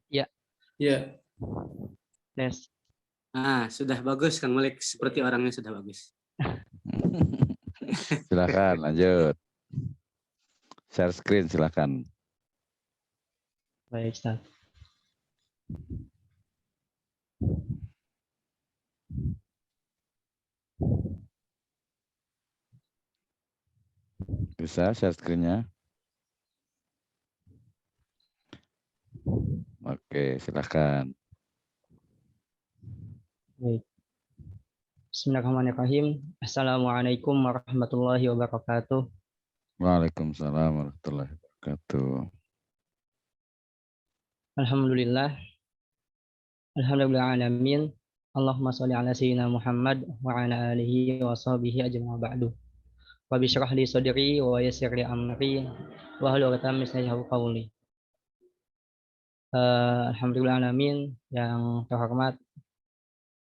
S6: Ya.
S3: Ya.
S6: Tes.
S2: Sudah bagus Kang Malik, seperti orangnya sudah bagus.
S1: Silakan lanjut. Share screen silakan.
S6: Baik, Ustaz.
S1: Bisa share screen-nya? Oke, silakan.
S6: Baik. Bismillahirrahmanirrahim. Assalamualaikum warahmatullahi wabarakatuh.
S1: Waalaikumsalam warahmatullahi wabarakatuh.
S6: Alhamdulillah. Alhamdulillahirrahmanirrahim. Allahumma sholli ala sayyidina Muhammad wa ala alihi wa sahbihi ajma'in ba'du. Rabbi shrah li sadri wa yassir li amri wa hlul 'uqdatam min lisani yafqahu qawli. Alhamdulillahirrahmanirrahim. Yang terhormat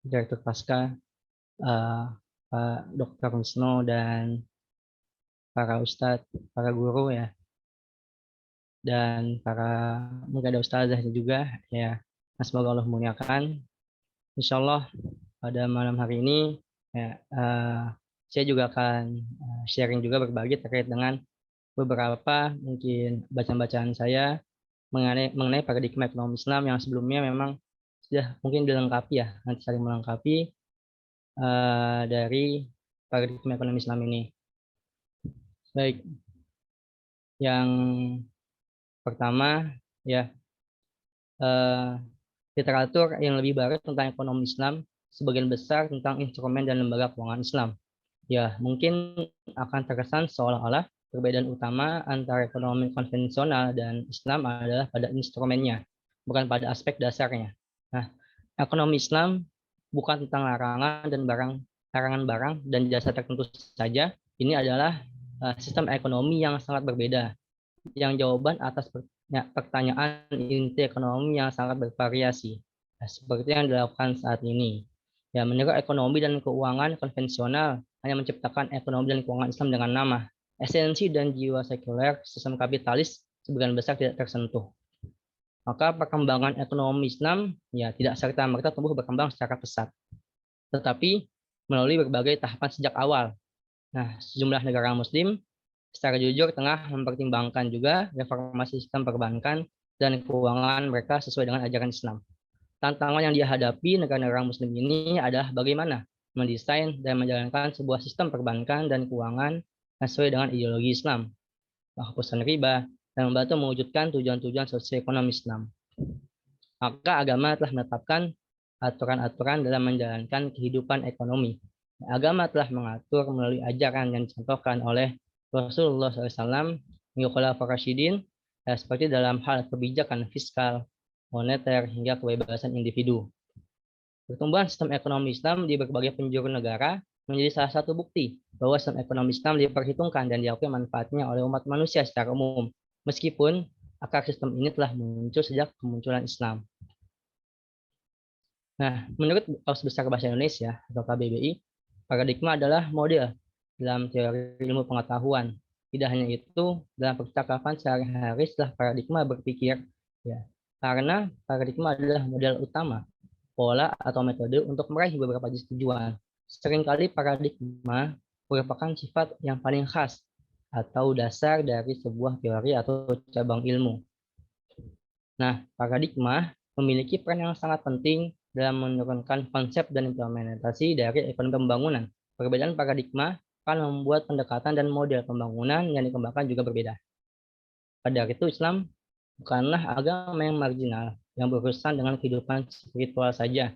S6: Direktur Pasca, Pak Dr. Wisnu dan para ustadz, para guru ya, dan para mungkin ada ustazah juga ya. Semoga Allah muliakan. Insyaallah pada malam hari ini ya, saya juga akan sharing juga berbagi terkait dengan beberapa mungkin bacaan-bacaan saya mengenai paradigma ekonomi Islam yang sebelumnya memang sudah mungkin dilengkapi ya, nanti saling melengkapi dari paradigma ekonomi Islam ini. Baik, yang pertama ya, literatur yang lebih baru tentang ekonomi Islam sebagian besar tentang instrumen dan lembaga keuangan Islam. Ya, mungkin akan terkesan seolah-olah perbedaan utama antara ekonomi konvensional dan Islam adalah pada instrumennya, bukan pada aspek dasarnya. Nah, ekonomi Islam bukan tentang larangan barang dan jasa tertentu saja. Ini adalah sistem ekonomi yang sangat berbeda, yang jawaban atas pertanyaan inti ekonomi yang sangat bervariasi, seperti yang dilakukan saat ini. Ya, menurut ekonomi dan keuangan konvensional hanya menciptakan ekonomi dan keuangan Islam dengan nama. Esensi dan jiwa sekuler sistem kapitalis sebagian besar tidak tersentuh. Maka perkembangan ekonomi Islam ya tidak serta-merta tumbuh berkembang secara pesat, tetapi melalui berbagai tahapan sejak awal. Nah, sejumlah negara Muslim secara jujur tengah mempertimbangkan juga reformasi sistem perbankan dan keuangan mereka sesuai dengan ajaran Islam. Tantangan yang dihadapi negara-negara Muslim ini adalah bagaimana mendesain dan menjalankan sebuah sistem perbankan dan keuangan sesuai dengan ideologi Islam, penghapusan riba, dan membantu mewujudkan tujuan-tujuan sosioekonomi Islam. Maka agama telah menetapkan aturan-aturan dalam menjalankan kehidupan ekonomi. Agama telah mengatur melalui ajaran yang dicontohkan oleh Rasulullah SAW, Khulafaur Rasyidin, seperti dalam hal kebijakan fiskal, moneter, hingga kebebasan individu. Pertumbuhan sistem ekonomi Islam di berbagai penjuru negara menjadi salah satu bukti bahwa sistem ekonomi Islam diperhitungkan dan diakui manfaatnya oleh umat manusia secara umum, meskipun akar sistem ini telah muncul sejak kemunculan Islam. Nah, menurut Kamus Besar Bahasa Indonesia atau KBBI, paradigma adalah model dalam teori ilmu pengetahuan Tidak hanya itu, dalam percakapan sehari-hari setelah paradigma berpikir, ya, karena paradigma adalah modal utama, pola atau metode untuk meraih beberapa tujuan. Seringkali paradigma merupakan sifat yang paling khas atau dasar dari sebuah teori atau cabang ilmu. Nah, paradigma memiliki peran yang sangat penting dalam menurunkan konsep dan implementasi dari ekonomi pembangunan. Perbedaan paradigma akan membuat pendekatan dan model pembangunan yang dikembangkan juga berbeda. Pada itu, Islam bukanlah agama yang marginal, yang berurusan dengan kehidupan spiritual saja.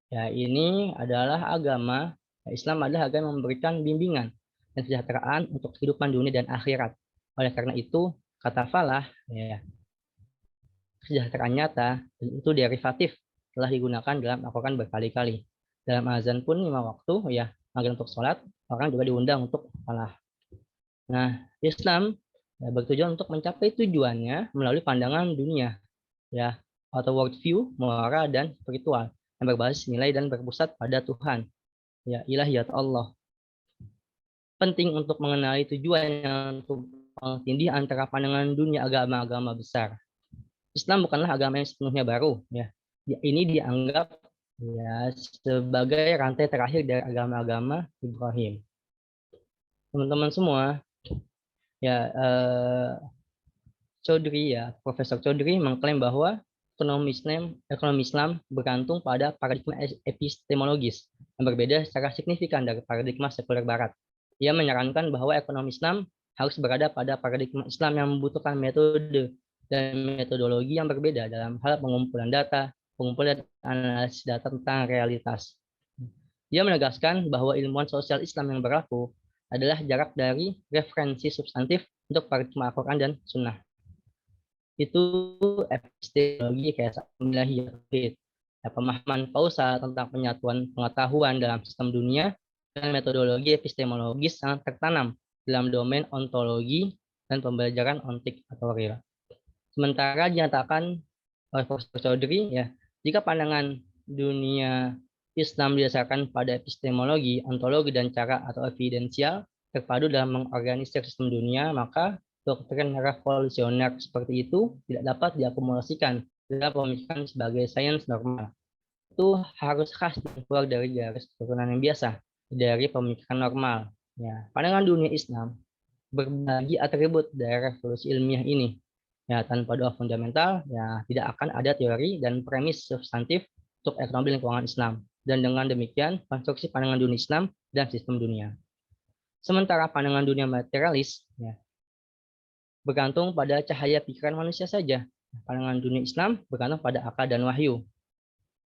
S6: Ya, ini adalah agama, Islam adalah agama yang memberikan bimbingan dan kesejahteraan untuk kehidupan dunia dan akhirat. Oleh karena itu, kata falah, ya, kesejahteraan nyata, dan itu derivatif telah digunakan dalam Al-Quran berkali-kali. Dalam azan pun 5 waktu, ya, manggil untuk sholat, orang juga diundang untuk falah. Nah, Islam bertujuan untuk mencapai tujuannya melalui pandangan dunia, ya, atau worldview, moral dan spiritual yang berbasis nilai dan berpusat pada Tuhan, ya, ilahiyat Allah. Penting untuk mengenali tujuan yang tumpang tindih antara pandangan dunia agama-agama besar. Islam bukanlah agama yang sepenuhnya baru, ya. Ini dianggap, ya, sebagai rantai terakhir dari agama-agama Ibrahim. Teman-teman semua, ya, Chaudhry, ya, Profesor Chaudhry mengklaim bahwa ekonomi Islam bergantung pada paradigma epistemologis yang berbeda secara signifikan dari paradigma sekuler Barat. Ia menyarankan bahwa ekonomi Islam harus berada pada paradigma Islam yang membutuhkan metode dan metodologi yang berbeda dalam hal pengumpulan data, pengumpulan analisis data tentang realitas. Dia menegaskan bahwa ilmuwan sosial Islam yang berlaku adalah jarak dari referensi substantif untuk paradigma Al-Quran dan Sunnah. Itu epistemologi kayak ilahiyat, ya, pemahaman kausal tentang penyatuan pengetahuan dalam sistem dunia, dan metodologi epistemologis sangat tertanam dalam domain ontologi dan pembelajaran ontik atau real. Sementara dinyatakan oleh Profesor Chaudhry, ya, jika pandangan dunia Islam didasarkan pada epistemologi, ontologi, dan cara atau evidensial terpadu dalam mengorganisir sistem dunia, maka doktrin revolusioner seperti itu tidak dapat diakumulasikan dalam pemikiran sebagai sains normal. Itu harus khas dan keluar dari garis keturunan yang biasa, dari pemikiran normal. Ya, pandangan dunia Islam berbagi atribut dari revolusi ilmiah ini. Ya, tanpa doa fundamental, ya, tidak akan ada teori dan premis substantif untuk ekonomi dan keuangan Islam. Dan dengan demikian, konstruksi pandangan dunia Islam dan sistem dunia. Sementara pandangan dunia materialis, ya, bergantung pada cahaya pikiran manusia saja. Pandangan dunia Islam bergantung pada akal dan wahyu.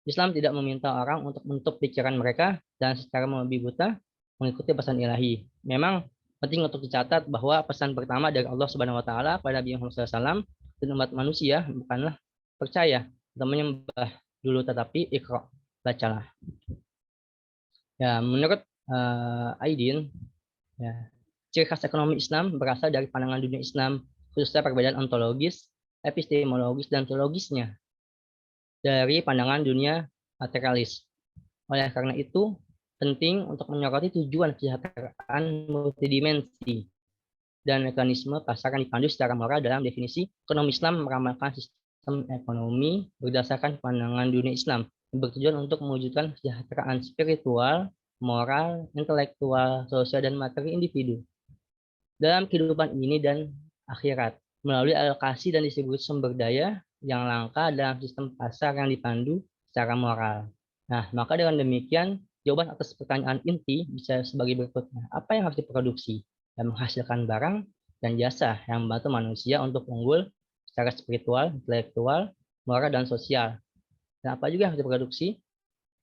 S6: Islam tidak meminta orang untuk menutup pikiran mereka dan secara membabi buta mengikuti pesan ilahi. Memang penting untuk dicatat bahwa pesan pertama dari Allah Subhanahu wa taala pada Nabi Muhammad SAW dan umat manusia bukanlah percaya atau menyembah dulu, tetapi iqra, bacalah. Ya, menurut Aidin, ya, ciri khas ekonomi Islam berasal dari pandangan dunia Islam, khususnya perbedaan ontologis, epistemologis, dan teologisnya dari pandangan dunia materialis. Oleh karena itu, penting untuk menyoroti tujuan kesejahteraan multidimensi dan mekanisme pasar yang dipandu secara moral. Dalam definisi, ekonomi Islam meramalkan sistem ekonomi berdasarkan pandangan dunia Islam yang bertujuan untuk mewujudkan kesejahteraan spiritual, moral, intelektual, sosial, dan materi individu dalam kehidupan ini dan akhirat melalui alokasi dan distribusi sumber daya yang langka dalam sistem pasar yang dipandu secara moral. Nah, maka dengan demikian, jawaban atas pertanyaan inti bisa sebagai berikutnya. Apa yang harus diproduksi dan menghasilkan barang dan jasa yang membantu manusia untuk unggul secara spiritual, intelektual, moral, dan sosial. Dan apa juga yang harus diproduksi?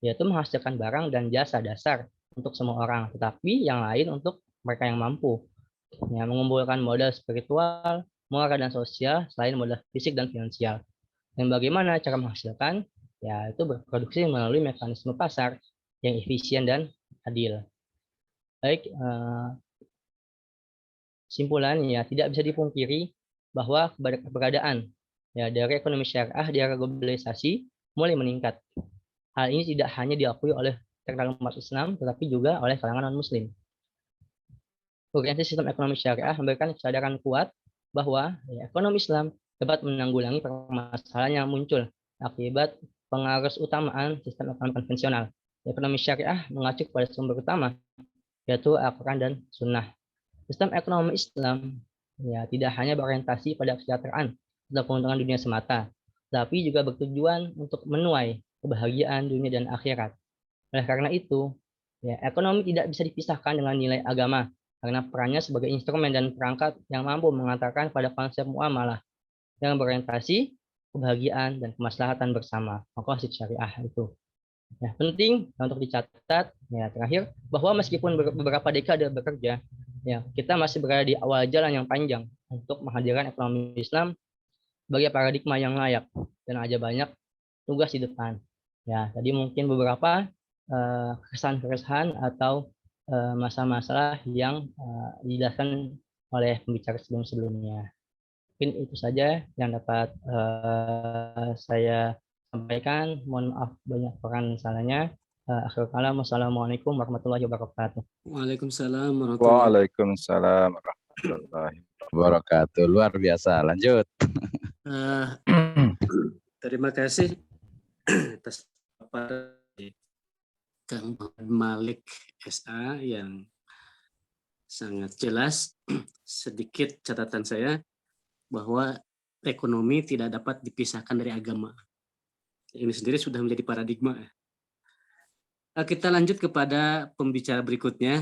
S6: Yaitu menghasilkan barang dan jasa dasar untuk semua orang, tetapi yang lain untuk mereka yang mampu. Ya, mengumpulkan modal spiritual, moral, dan sosial selain modal fisik dan finansial. Dan bagaimana cara menghasilkan? Ya, itu berproduksi melalui mekanisme pasar yang efisien dan adil. Baik, simpulannya, tidak bisa dipungkiri bahwa keberadaan, ya, dari ekonomi syariah di era globalisasi mulai meningkat. Hal ini tidak hanya diakui oleh kalangan umat Islam, tetapi juga oleh kalangan non-Muslim. urgensi sistem ekonomi syariah memberikan kesadaran kuat bahwa ekonomi Islam dapat menanggulangi permasalahan yang muncul akibat pengaruh utamaan sistem ekonomi konvensional. Ekonomi syariah mengacu pada sumber utama, yaitu Al-Quran dan Sunnah. Sistem ekonomi Islam tidak hanya berorientasi pada kesejahteraan atau keuntungan dunia semata, tapi juga bertujuan untuk menuai kebahagiaan dunia dan akhirat. Oleh karena itu, ekonomi tidak bisa dipisahkan dengan nilai agama, karena perannya sebagai instrumen dan perangkat yang mampu mengantarkan pada konsep muamalah yang berorientasi kebahagiaan dan kemaslahatan bersama, maqasid syariah itu. Penting untuk dicatat terakhir bahwa meskipun beberapa dekade bekerja, kita masih berada di awal jalan yang panjang untuk menghadirkan ekonomi Islam sebagai paradigma yang layak dan ada banyak tugas di depan. Tadi mungkin beberapa keresahan-keresahan atau masalah-masalah yang dijelaskan oleh pembicara sebelum-sebelumnya. Mungkin itu saja yang dapat saya sampaikan. Mohon maaf banyak peran salahnya. Akhirul kalam, wassalamualaikum warahmatullahi wabarakatuh.
S2: Waalaikumsalam warahmatullahi
S4: Waalaikumsalam warahmatullahi
S1: Wabarakatuh. Luar biasa. Lanjut.
S2: Terima kasih atas paparan Kang Malik SA yang sangat jelas. Sedikit catatan saya bahwa ekonomi tidak dapat dipisahkan dari agama. Ini sendiri sudah menjadi paradigma. Kita lanjut kepada pembicara berikutnya.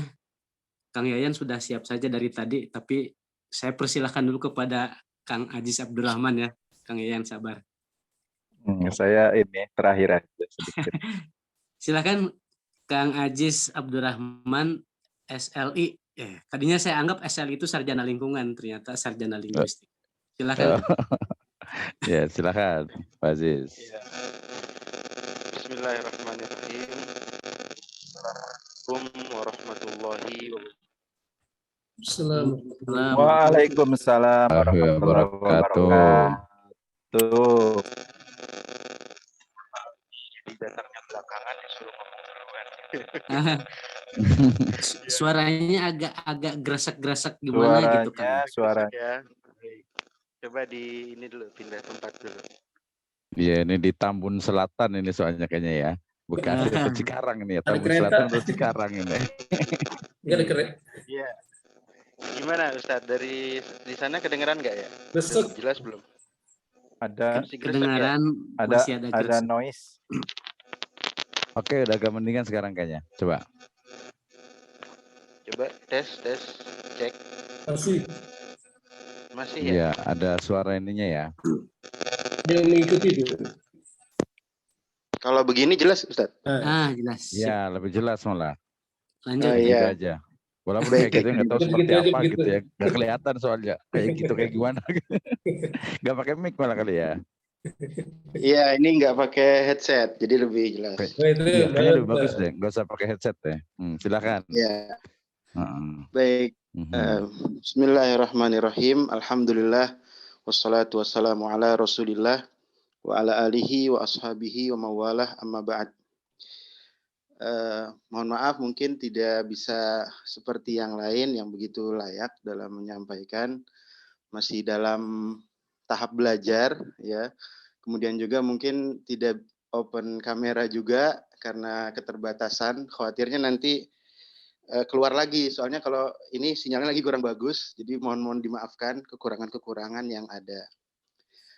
S2: Kang Yayan sudah siap saja dari tadi, tapi saya persilahkan dulu kepada Kang Aziz Abdurrahman ya. Kang Yayan sabar.
S4: Saya ini terakhir aja sedikit.
S2: Silakan Kang Aziz Abdurrahman SLI. Tadinya saya anggap SLI itu sarjana lingkungan, ternyata sarjana linguistik. Silakan.
S1: Ya, silakan Pak Aziz.
S7: Ya. Bismillahirrahmanirrahim. Assalamualaikum warahmatullahi wabarakatuh.
S4: Waalaikumsalam warahmatullahi wabarakatuh.
S7: Jadi datangnya belakangan disuruh ngomong duluan.
S2: Suaranya agak gerasak-gerasak gimana gitu kan?
S4: Suaranya.
S7: Coba di ini dulu, pindah tempat dulu.
S1: Iya, ini di Tambun Selatan ini soalnya kayaknya ya. Bekasi atau Cikarang ini ya. Tambun Selatan atau Cikarang ini.
S7: Iya. Gimana Ustadz, dari di sana kedengeran nggak ya?
S3: Besok.
S7: Jelas belum?
S4: Ada
S2: Kedengaran masih
S4: ada noise.
S1: Oke, udah agak mendingan sekarang kayaknya. Coba.
S7: Coba tes, cek. Masih ya?
S1: Iya, ada suara ininya ya.
S3: Yang mengikuti itu.
S7: Kalau begini jelas Ustadz?
S2: Jelas.
S1: Iya, lebih jelas malah.
S2: Lanjut.
S1: Gitu
S7: Iya.
S1: aja. Walaupun kayak gitu nggak tahu seperti
S3: Begitu aja,
S1: apa
S3: begitu.
S1: gitu ya. Nggak kelihatan soalnya. Kayak gitu, kayak gimana. Nggak pakai mic malah kali ya.
S7: Iya, ini nggak pakai headset, jadi lebih jelas.
S1: Iya, kayaknya lebih bagus deh. Nggak usah pakai headset deh. Silakan.
S7: Iya. Baik. Bismillahirrahmanirrahim. Alhamdulillah. Wassalatu wassalamu ala rasulillah. Wa ala alihi wa ashabihi wa mawalah amma ba'd. Mohon maaf mungkin tidak bisa seperti yang lain yang begitu layak dalam menyampaikan. Masih dalam tahap belajar ya. Kemudian juga mungkin tidak open kamera juga karena keterbatasan. Khawatirnya nanti keluar lagi, soalnya kalau ini sinyalnya lagi kurang bagus, jadi mohon dimaafkan kekurangan-kekurangan yang ada.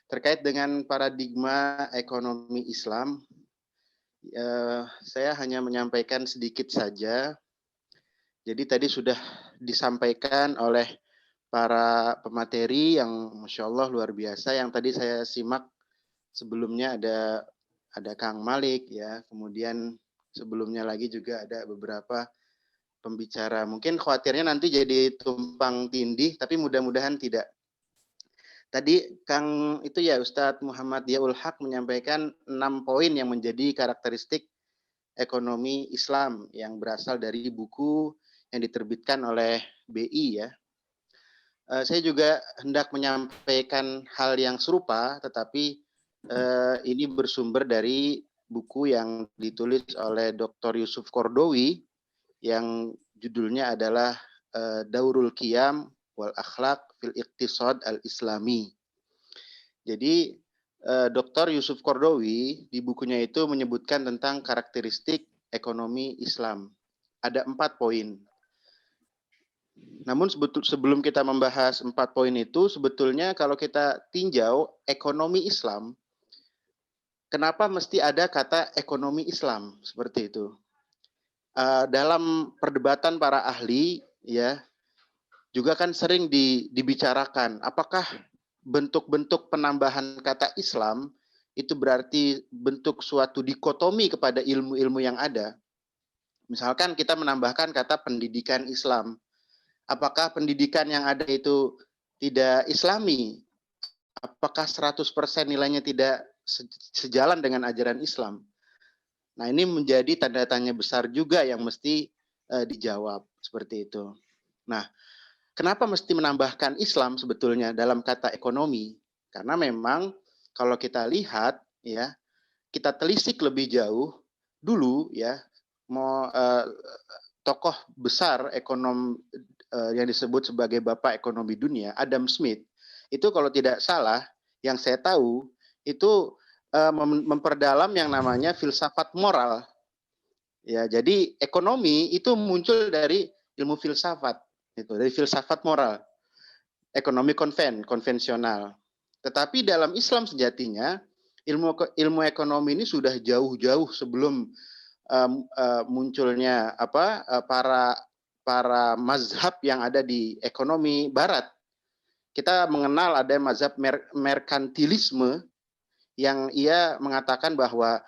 S7: Terkait dengan paradigma ekonomi Islam, saya hanya menyampaikan sedikit saja. Jadi tadi sudah disampaikan oleh para pemateri yang Masya Allah luar biasa, yang tadi saya simak sebelumnya ada Kang Malik ya, kemudian sebelumnya lagi juga ada beberapa pembicara. Mungkin khawatirnya nanti jadi tumpang tindih, tapi mudah-mudahan tidak. Tadi Kang itu ya Ustadz Muhammad Yaul Haq menyampaikan 6 poin yang menjadi karakteristik ekonomi Islam yang berasal dari buku yang diterbitkan oleh BI ya. Saya juga hendak menyampaikan hal yang serupa, tetapi ini bersumber dari buku yang ditulis oleh Dr. Yusuf Kordowi yang judulnya adalah Daurul Qiyam wal Akhlaq fil Iqtisad al-Islami. Jadi Dr. Yusuf Qaradawi di bukunya itu menyebutkan tentang karakteristik ekonomi Islam. Ada 4 poin. Namun sebelum kita membahas 4 poin itu, sebetulnya kalau kita tinjau ekonomi Islam, kenapa mesti ada kata ekonomi Islam seperti itu? Dalam perdebatan para ahli, ya, juga kan sering dibicarakan, apakah bentuk-bentuk penambahan kata Islam itu berarti bentuk suatu dikotomi kepada ilmu-ilmu yang ada. Misalkan kita menambahkan kata pendidikan Islam. Apakah pendidikan yang ada itu tidak Islami? Apakah 100% nilainya tidak sejalan dengan ajaran Islam? Nah, ini menjadi tanda tanya besar juga yang mesti dijawab seperti itu. Nah, kenapa mesti menambahkan Islam sebetulnya dalam kata ekonomi? Karena memang kalau kita lihat, ya, kita telisik lebih jauh dulu, ya, tokoh besar ekonom yang disebut sebagai Bapak Ekonomi Dunia, Adam Smith, itu kalau tidak salah, yang saya tahu, itu memperdalam yang namanya filsafat moral. Ya, jadi ekonomi itu muncul dari ilmu filsafat, itu dari filsafat moral, ekonomi konvensional. Tetapi dalam Islam sejatinya, ilmu ekonomi ini sudah jauh-jauh sebelum munculnya para mazhab yang ada di ekonomi barat. Kita mengenal ada mazhab merkantilisme yang ia mengatakan bahwa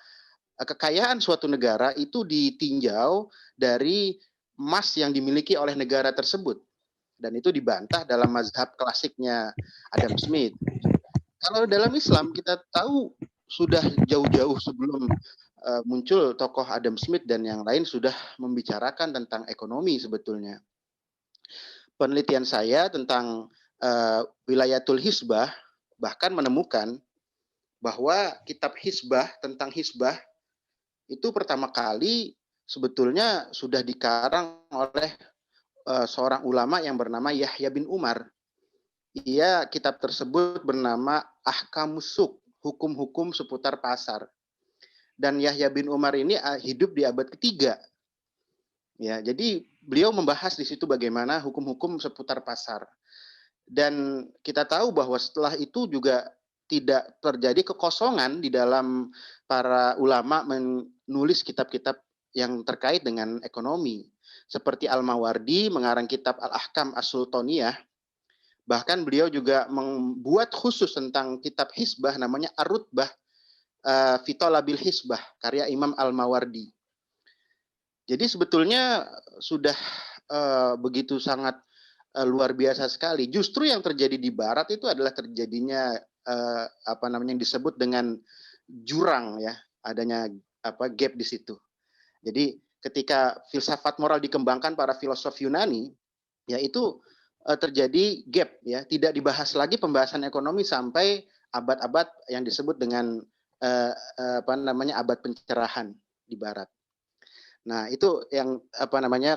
S7: kekayaan suatu negara itu ditinjau dari emas yang dimiliki oleh negara tersebut. Dan itu dibantah dalam mazhab klasiknya Adam Smith. Kalau dalam Islam kita tahu sudah jauh-jauh sebelum muncul tokoh Adam Smith dan yang lain sudah membicarakan tentang ekonomi sebetulnya. Penelitian saya tentang wilayatul hisbah bahkan menemukan bahwa kitab hisbah tentang hisbah itu pertama kali sebetulnya sudah dikarang oleh seorang ulama yang bernama Yahya bin Umar. Kitab tersebut bernama Ahkamus Suq, hukum-hukum seputar pasar. Dan Yahya bin Umar ini hidup di abad ketiga. Ya, jadi beliau membahas di situ bagaimana hukum-hukum seputar pasar. Dan kita tahu bahwa setelah itu juga tidak terjadi kekosongan di dalam para ulama menulis kitab-kitab yang terkait dengan ekonomi. Seperti Al-Mawardi mengarang kitab Al-Ahkam As-Sultaniyah. Bahkan beliau juga membuat khusus tentang kitab hisbah namanya Ar-Rutbah fi Talabil Hisbah, karya Imam Al-Mawardi. Jadi sebetulnya sudah begitu sangat luar biasa sekali. Justru yang terjadi di barat itu adalah terjadinya yang disebut dengan jurang, ya, adanya gap di situ. Jadi ketika filsafat moral dikembangkan para filosof Yunani, ya itu terjadi gap, ya, tidak dibahas lagi pembahasan ekonomi sampai abad-abad yang disebut dengan abad pencerahan di barat. Nah, itu yang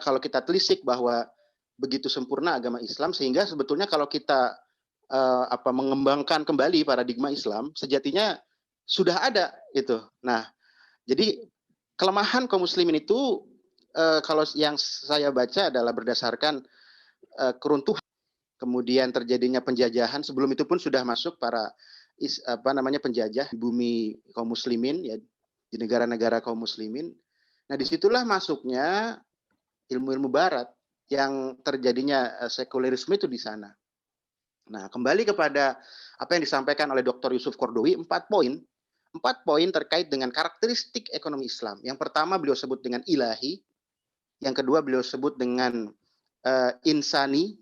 S7: kalau kita telisik bahwa begitu sempurna agama Islam sehingga sebetulnya kalau kita mengembangkan kembali paradigma Islam, sejatinya sudah ada itu. Nah, jadi kelemahan kaum muslimin itu kalau yang saya baca adalah berdasarkan keruntuhan, kemudian terjadinya penjajahan. Sebelum itu pun sudah masuk para penjajah di bumi kaum muslimin, ya, di negara-negara kaum muslimin. Nah, disitulah masuknya ilmu-ilmu barat yang terjadinya sekulerisme itu di sana. Nah, kembali kepada apa yang disampaikan oleh Dr. Yusuf Qaradawi, 4 poin terkait dengan karakteristik ekonomi Islam. Yang pertama beliau sebut dengan ilahi, yang kedua beliau sebut dengan insani,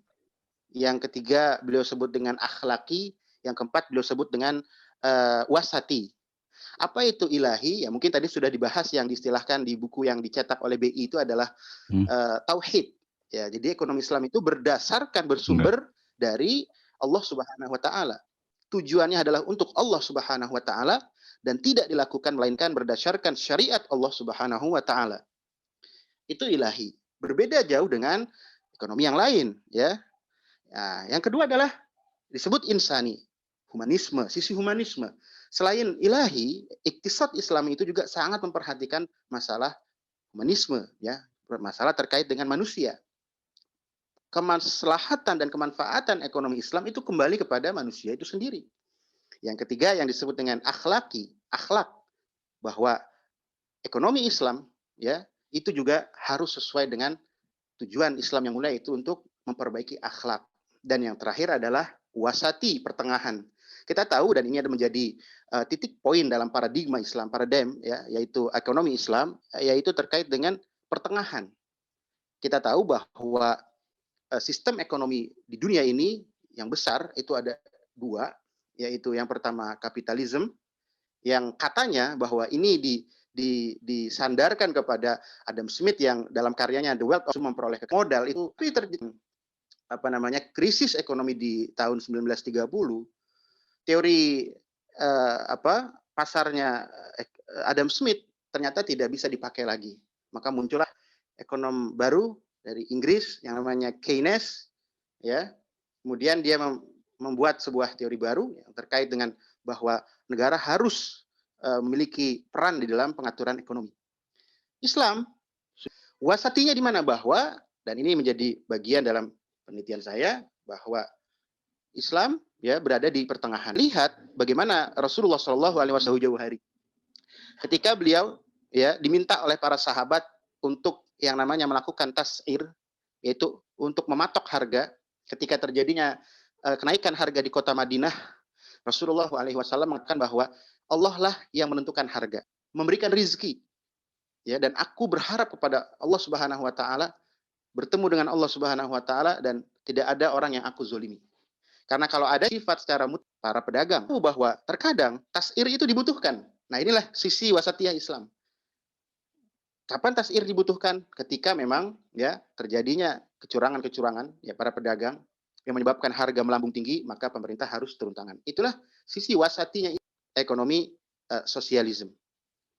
S7: yang ketiga beliau sebut dengan akhlaki, yang keempat beliau sebut dengan wasati. Apa itu ilahi? Ya mungkin tadi sudah dibahas, yang diistilahkan di buku yang dicetak oleh BI itu adalah tauhid. Ya, jadi ekonomi Islam itu bersumber dari Allah Subhanahu wa taala. Tujuannya adalah untuk Allah Subhanahu wa taala dan tidak dilakukan melainkan berdasarkan syariat Allah Subhanahu wa taala. Itu ilahi. Berbeda jauh dengan ekonomi yang lain, ya. Nah, yang kedua adalah disebut insani, humanisme, sisi humanisme. Selain ilahi, iktisad Islam itu juga sangat memperhatikan masalah humanisme, ya, masalah terkait dengan manusia. Kemaslahatan dan kemanfaatan ekonomi Islam itu kembali kepada manusia itu sendiri. Yang ketiga yang disebut dengan akhlak, bahwa ekonomi Islam, ya, itu juga harus sesuai dengan tujuan Islam yang mulia, itu untuk memperbaiki akhlak. Dan yang terakhir adalah wasati, pertengahan. Kita tahu, dan ini ada menjadi titik poin dalam paradigma Islam, ya, yaitu ekonomi Islam, yaitu terkait dengan pertengahan. Kita tahu bahwa sistem ekonomi di dunia ini yang besar itu ada dua, yaitu yang pertama kapitalisme, yang katanya bahwa ini disandarkan kepada Adam Smith yang dalam karyanya The Wealth of memperoleh modal itu terjadi krisis ekonomi di tahun 1930. Teori pasarnya Adam Smith ternyata tidak bisa dipakai lagi. Maka muncullah ekonom baru dari Inggris yang namanya Keynes, ya. Kemudian dia membuat sebuah teori baru yang terkait dengan bahwa negara harus memiliki peran di dalam pengaturan ekonomi. Islam wasatinya di mana, bahwa, dan ini menjadi bagian dalam penelitian saya, bahwa Islam, ya, berada di pertengahan. Lihat bagaimana Rasulullah SAW jauh hari ketika beliau, ya, diminta oleh para sahabat untuk yang namanya melakukan tas'ir, yaitu untuk mematok harga ketika terjadinya kenaikan harga di kota Madinah. Rasulullah SAW mengatakan bahwa Allah lah yang menentukan harga, memberikan rizki, ya, dan aku berharap kepada Allah Subhanahu Wa Taala, bertemu dengan Allah Subhanahu Wa Taala, dan tidak ada orang yang aku zolimi. Karena kalau ada sifat secara para pedagang bahwa terkadang tas'ir itu dibutuhkan. Nah, inilah sisi wasatiyah Islam. Kapan tas'ir dibutuhkan? Ketika memang, ya, terjadinya kecurangan-kecurangan, ya, para pedagang yang menyebabkan harga melambung tinggi, maka pemerintah harus turun tangan. Itulah sisi wasatinya ekonomi sosialisme.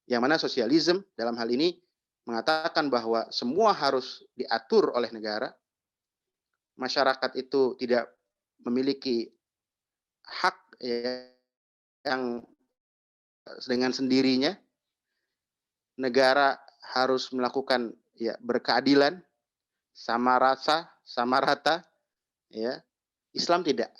S7: Yang mana sosialisme dalam hal ini mengatakan bahwa semua harus diatur oleh negara. Masyarakat itu tidak memiliki hak, ya, yang dengan sendirinya. Negara harus melakukan, ya, berkeadilan, sama rasa, sama rata, ya. Islam tidak.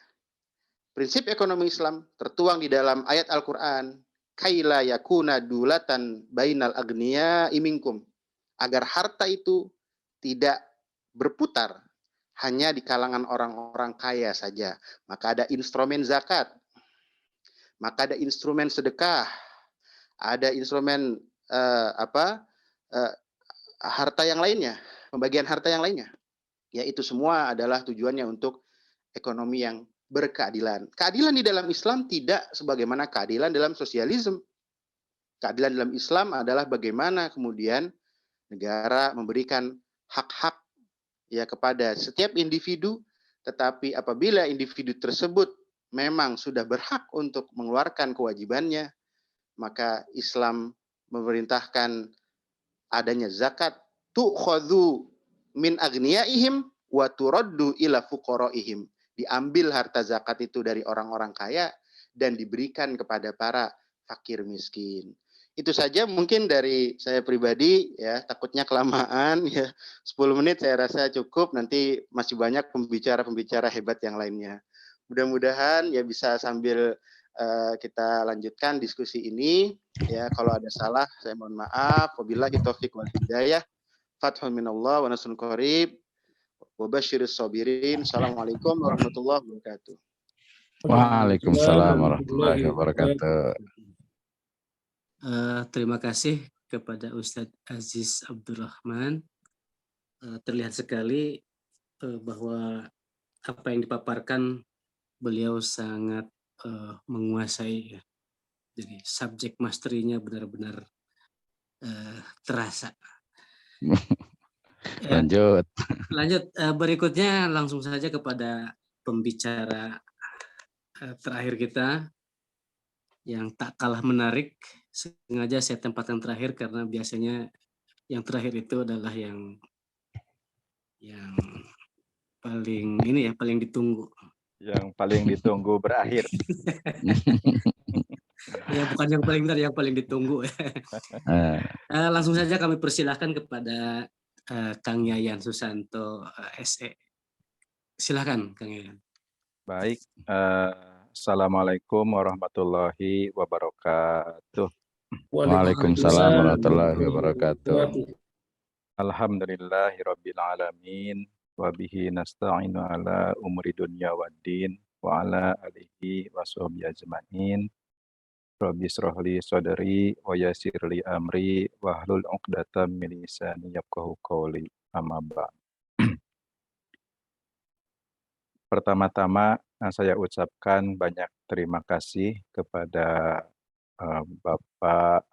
S7: Prinsip ekonomi Islam tertuang di dalam ayat Al-Qur'an, kaila yakuna dulatan bainal agniya iminkum, agar harta itu tidak berputar hanya di kalangan orang-orang kaya saja. Maka ada instrumen zakat, maka ada instrumen sedekah, ada instrumen harta yang lainnya, pembagian harta yang lainnya. Ya, itu semua adalah tujuannya untuk ekonomi yang berkeadilan. Keadilan di dalam Islam tidak sebagaimana keadilan dalam sosialisme. Keadilan dalam Islam adalah bagaimana kemudian negara memberikan hak-hak, ya, kepada setiap individu, tetapi apabila individu tersebut memang sudah berhak untuk mengeluarkan kewajibannya, maka Islam memerintahkan adanya zakat, tu'khadhu min agniyaihim wa turaddu ila fuqaraihim. Diambil harta zakat itu dari orang-orang kaya dan diberikan kepada para fakir miskin. Itu saja mungkin dari saya pribadi, ya, takutnya kelamaan, ya. 10 menit saya rasa cukup, nanti masih banyak pembicara-pembicara hebat yang lainnya. Mudah-mudahan, ya, bisa sambil kita lanjutkan diskusi ini, ya. Kalau ada salah saya mohon maaf. Wabillahi taufiq wal hidayah. Fathun minallah wa nasrun qarib. Wa basyirus sabirin. Assalamualaikum warahmatullahi wabarakatuh.
S1: Waalaikumsalam warahmatullahi wabarakatuh.
S2: Terima kasih kepada Ustadz Aziz Abdurrahman. Terlihat sekali bahwa apa yang dipaparkan beliau sangat menguasai, ya. Jadi subjek mastery-nya benar-benar terasa.
S1: Lanjut.
S2: Berikutnya langsung saja kepada pembicara terakhir kita yang tak kalah menarik. Sengaja saya tempatkan terakhir karena biasanya yang terakhir itu adalah yang paling ditunggu.
S4: Yang paling ditunggu berakhir.
S2: Ya, bukan yang paling benar, yang paling ditunggu. Langsung saja kami persilahkan kepada Kang Yayan Susanto, SE. Silakan, Kang Yayan.
S4: Baik, Assalamualaikum warahmatullahi wabarakatuh.
S1: Waalaikumsalam warahmatullahi wabarakatuh.
S4: Alhamdulillahirabbil alamin wa bihi nasta'inu ala umuri dunya waddin wa ala alihi washabihi ajmain. Rabbi shrahli sadri wa yassirli amri wahlul 'uqdatam min lisani yafqahu qawli. Amma ba'd. Pertama-tama saya ucapkan banyak terima kasih kepada Bapak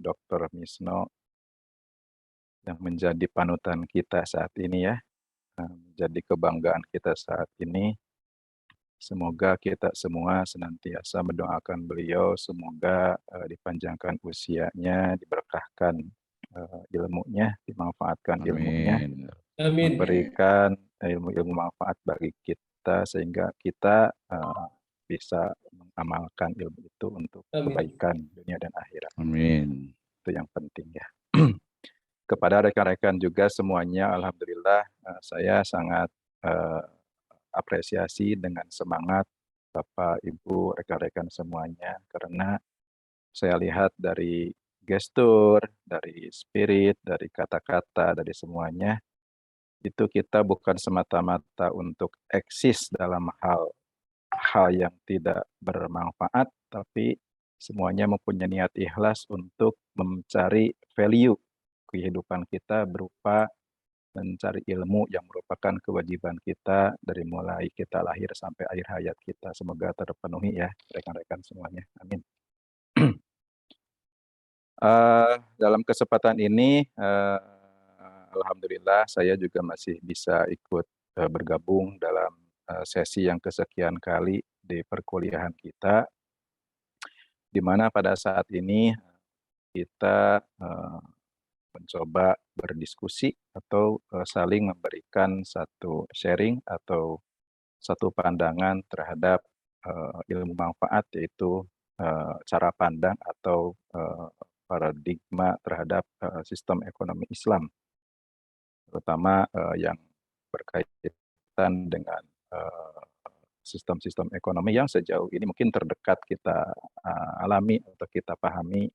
S4: Dr. Misno yang menjadi panutan kita saat ini ya, menjadi kebanggaan kita saat ini. Semoga kita semua senantiasa mendoakan beliau, semoga dipanjangkan usianya, diberkahkan ilmunya, dimanfaatkan ilmunya, memberikan ilmu-ilmu manfaat bagi kita sehingga kita bisa mengamalkan ilmu itu untuk kebaikan dunia dan akhirat.
S1: Amin.
S4: Itu yang penting ya. Kepada rekan-rekan juga semuanya, alhamdulillah saya sangat apresiasi dengan semangat Bapak, Ibu, rekan-rekan semuanya, karena saya lihat dari gestur, dari spirit, dari kata-kata, dari semuanya, itu kita bukan semata-mata untuk eksis dalam hal yang tidak bermanfaat, tapi semuanya mempunyai niat ikhlas untuk mencari value kehidupan kita berupa mencari ilmu yang merupakan kewajiban kita dari mulai kita lahir sampai akhir hayat kita. Semoga terpenuhi ya rekan-rekan semuanya. Amin. Dalam kesempatan ini, alhamdulillah saya juga masih bisa ikut bergabung dalam sesi yang kesekian kali di perkuliahan kita, di mana pada saat ini kita mencoba berdiskusi atau saling memberikan satu sharing atau satu pandangan terhadap ilmu manfaat, yaitu cara pandang atau paradigma terhadap sistem ekonomi Islam, terutama yang berkaitan dengan sistem-sistem ekonomi yang sejauh ini mungkin terdekat kita alami atau kita pahami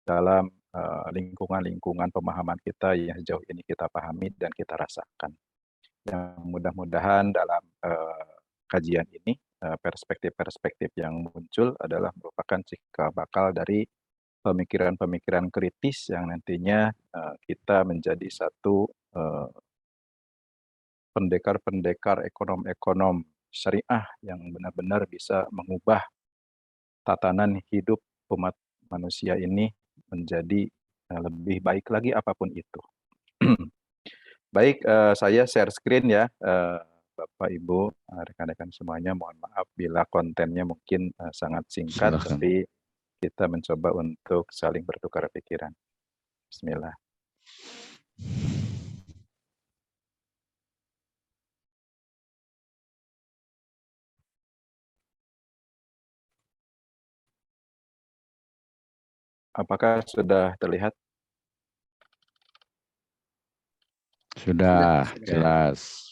S4: dalam lingkungan-lingkungan pemahaman kita yang sejauh ini kita pahami dan kita rasakan. Yang mudah-mudahan dalam kajian ini perspektif-perspektif yang muncul adalah merupakan cikal bakal dari pemikiran-pemikiran kritis yang nantinya kita menjadi satu pendekar-pendekar ekonom-ekonom syariah yang benar-benar bisa mengubah tatanan hidup umat manusia ini menjadi lebih baik lagi apapun itu. Baik, saya share screen ya, Bapak, Ibu, rekan-rekan semuanya. Mohon maaf bila kontennya mungkin sangat singkat,
S1: Silakan.
S4: tapi kita mencoba untuk saling bertukar pikiran. Bismillah. Apakah sudah terlihat?
S1: Sudah jelas.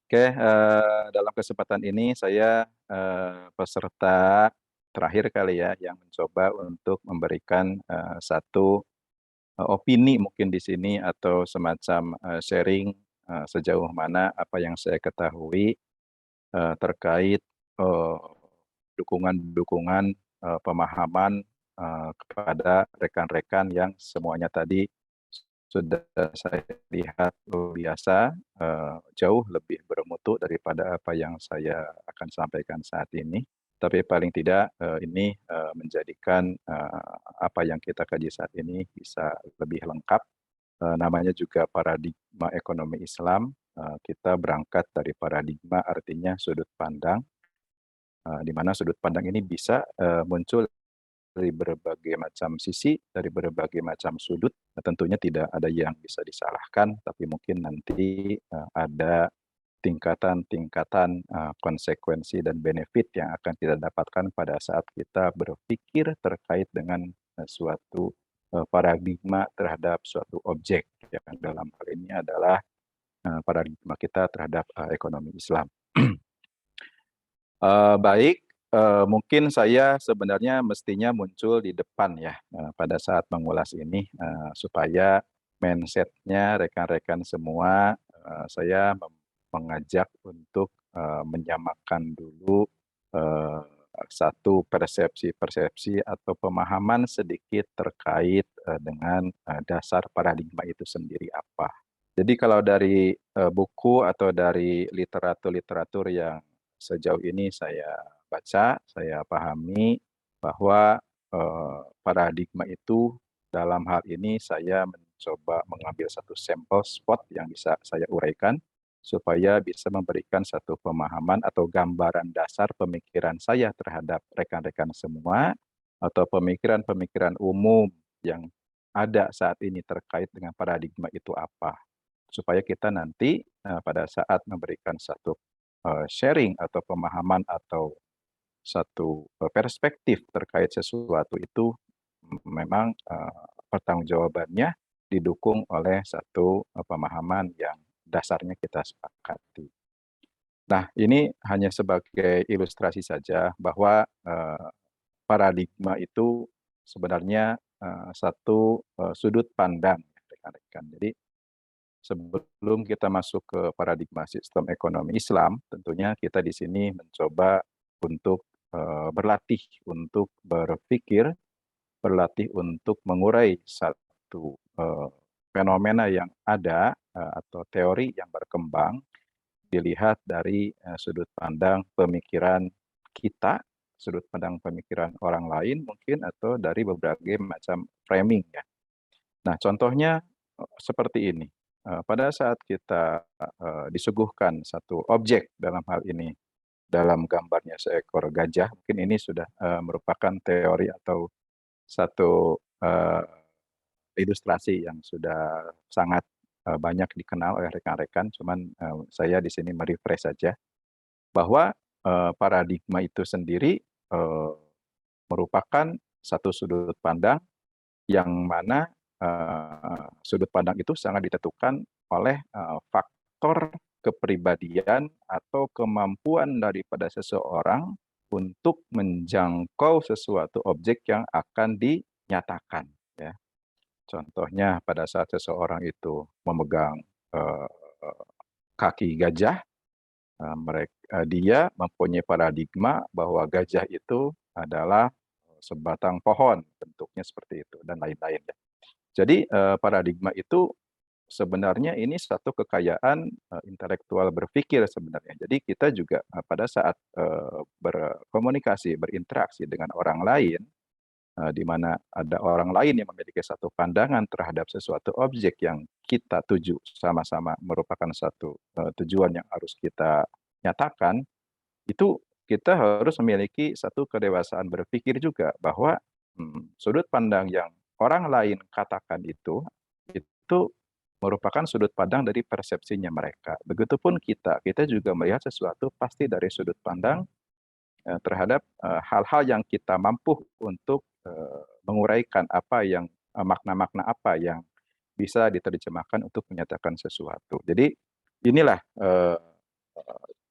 S4: Oke, dalam kesempatan ini saya peserta terakhir kali ya yang mencoba untuk memberikan satu opini mungkin di sini atau semacam sharing sejauh mana apa yang saya ketahui terkait dukungan-dukungan pemahaman kepada rekan-rekan yang semuanya tadi sudah saya lihat luar biasa, jauh lebih bermutu daripada apa yang saya akan sampaikan saat ini. Tapi paling tidak ini menjadikan apa yang kita kaji saat ini bisa lebih lengkap. Namanya juga paradigma ekonomi Islam. Kita berangkat dari paradigma artinya sudut pandang, di mana sudut pandang ini bisa muncul dari berbagai macam sisi, dari berbagai macam sudut. Nah, tentunya tidak ada yang bisa disalahkan, tapi mungkin nanti ada tingkatan-tingkatan konsekuensi dan benefit yang akan kita dapatkan pada saat kita berpikir terkait dengan suatu paradigma terhadap suatu objek, yang dalam hal ini adalah paradigma kita terhadap ekonomi Islam. Baik, mungkin saya sebenarnya mestinya muncul di depan ya pada saat mengulas ini supaya mindset-nya rekan-rekan semua saya mengajak untuk menyamakan dulu satu persepsi-persepsi atau pemahaman sedikit terkait dengan dasar paradigma itu sendiri apa. Jadi kalau dari buku atau dari literatur-literatur yang sejauh ini saya baca, saya pahami bahwa paradigma itu dalam hal ini saya mencoba mengambil satu sampel spot yang bisa saya uraikan supaya bisa memberikan satu pemahaman atau gambaran dasar pemikiran saya terhadap rekan-rekan semua atau pemikiran-pemikiran umum yang ada saat ini terkait dengan paradigma itu apa. Supaya kita nanti pada saat memberikan satu sharing atau pemahaman atau satu perspektif terkait sesuatu itu memang pertanggungjawabannya didukung oleh satu pemahaman yang dasarnya kita sepakati. Nah, ini hanya sebagai ilustrasi saja bahwa paradigma itu sebenarnya satu sudut pandang rekan-rekan. Jadi sebelum kita masuk ke paradigma sistem ekonomi Islam, tentunya kita di sini mencoba untuk berlatih untuk berpikir, berlatih untuk mengurai satu fenomena yang ada atau teori yang berkembang dilihat dari sudut pandang pemikiran kita, sudut pandang pemikiran orang lain mungkin atau dari berbagai macam framing ya. Nah, contohnya seperti ini. Pada saat kita disuguhkan satu objek dalam hal ini, dalam gambarnya seekor gajah, mungkin ini sudah merupakan teori atau satu ilustrasi yang sudah sangat banyak dikenal oleh rekan-rekan, cuman saya di sini merefresh saja, bahwa paradigma itu sendiri merupakan satu sudut pandang yang mana sudut pandang itu sangat ditentukan oleh faktor kepribadian atau kemampuan daripada seseorang untuk menjangkau sesuatu objek yang akan dinyatakan. Ya. Contohnya pada saat seseorang itu memegang kaki gajah, dia mempunyai paradigma bahwa gajah itu adalah sebatang pohon, bentuknya seperti itu, dan lain-lain. Ya. Jadi paradigma itu sebenarnya ini satu kekayaan intelektual berpikir sebenarnya. Jadi kita juga pada saat berkomunikasi, berinteraksi dengan orang lain, di mana ada orang lain yang memiliki satu pandangan terhadap sesuatu objek yang kita tuju sama-sama merupakan satu tujuan yang harus kita nyatakan, itu kita harus memiliki satu kedewasaan berpikir juga bahwa sudut pandang yang orang lain katakan itu merupakan sudut pandang dari persepsinya mereka. Begitupun kita juga melihat sesuatu pasti dari sudut pandang terhadap hal-hal yang kita mampu untuk menguraikan apa yang makna-makna apa yang bisa diterjemahkan untuk menyatakan sesuatu. Jadi inilah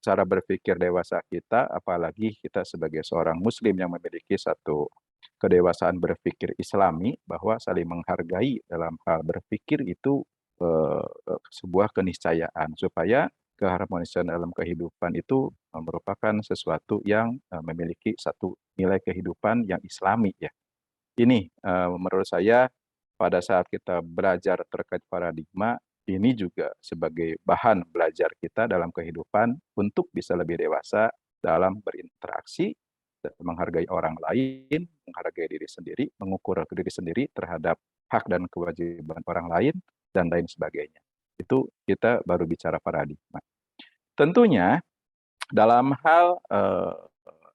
S4: cara berpikir dewasa kita, apalagi kita sebagai seorang muslim yang memiliki satu kedewasaan berpikir Islami, bahwa saling menghargai dalam hal berpikir itu sebuah keniscayaan, supaya keharmonisan dalam kehidupan itu merupakan sesuatu yang memiliki satu nilai kehidupan yang Islami ya. Ini menurut saya pada saat kita belajar terkait paradigma, ini juga sebagai bahan belajar kita dalam kehidupan untuk bisa lebih dewasa dalam berinteraksi, menghargai orang lain, menghargai diri sendiri, mengukur diri sendiri terhadap hak dan kewajiban orang lain, dan lain sebagainya. Itu kita baru bicara paradigma. Tentunya dalam hal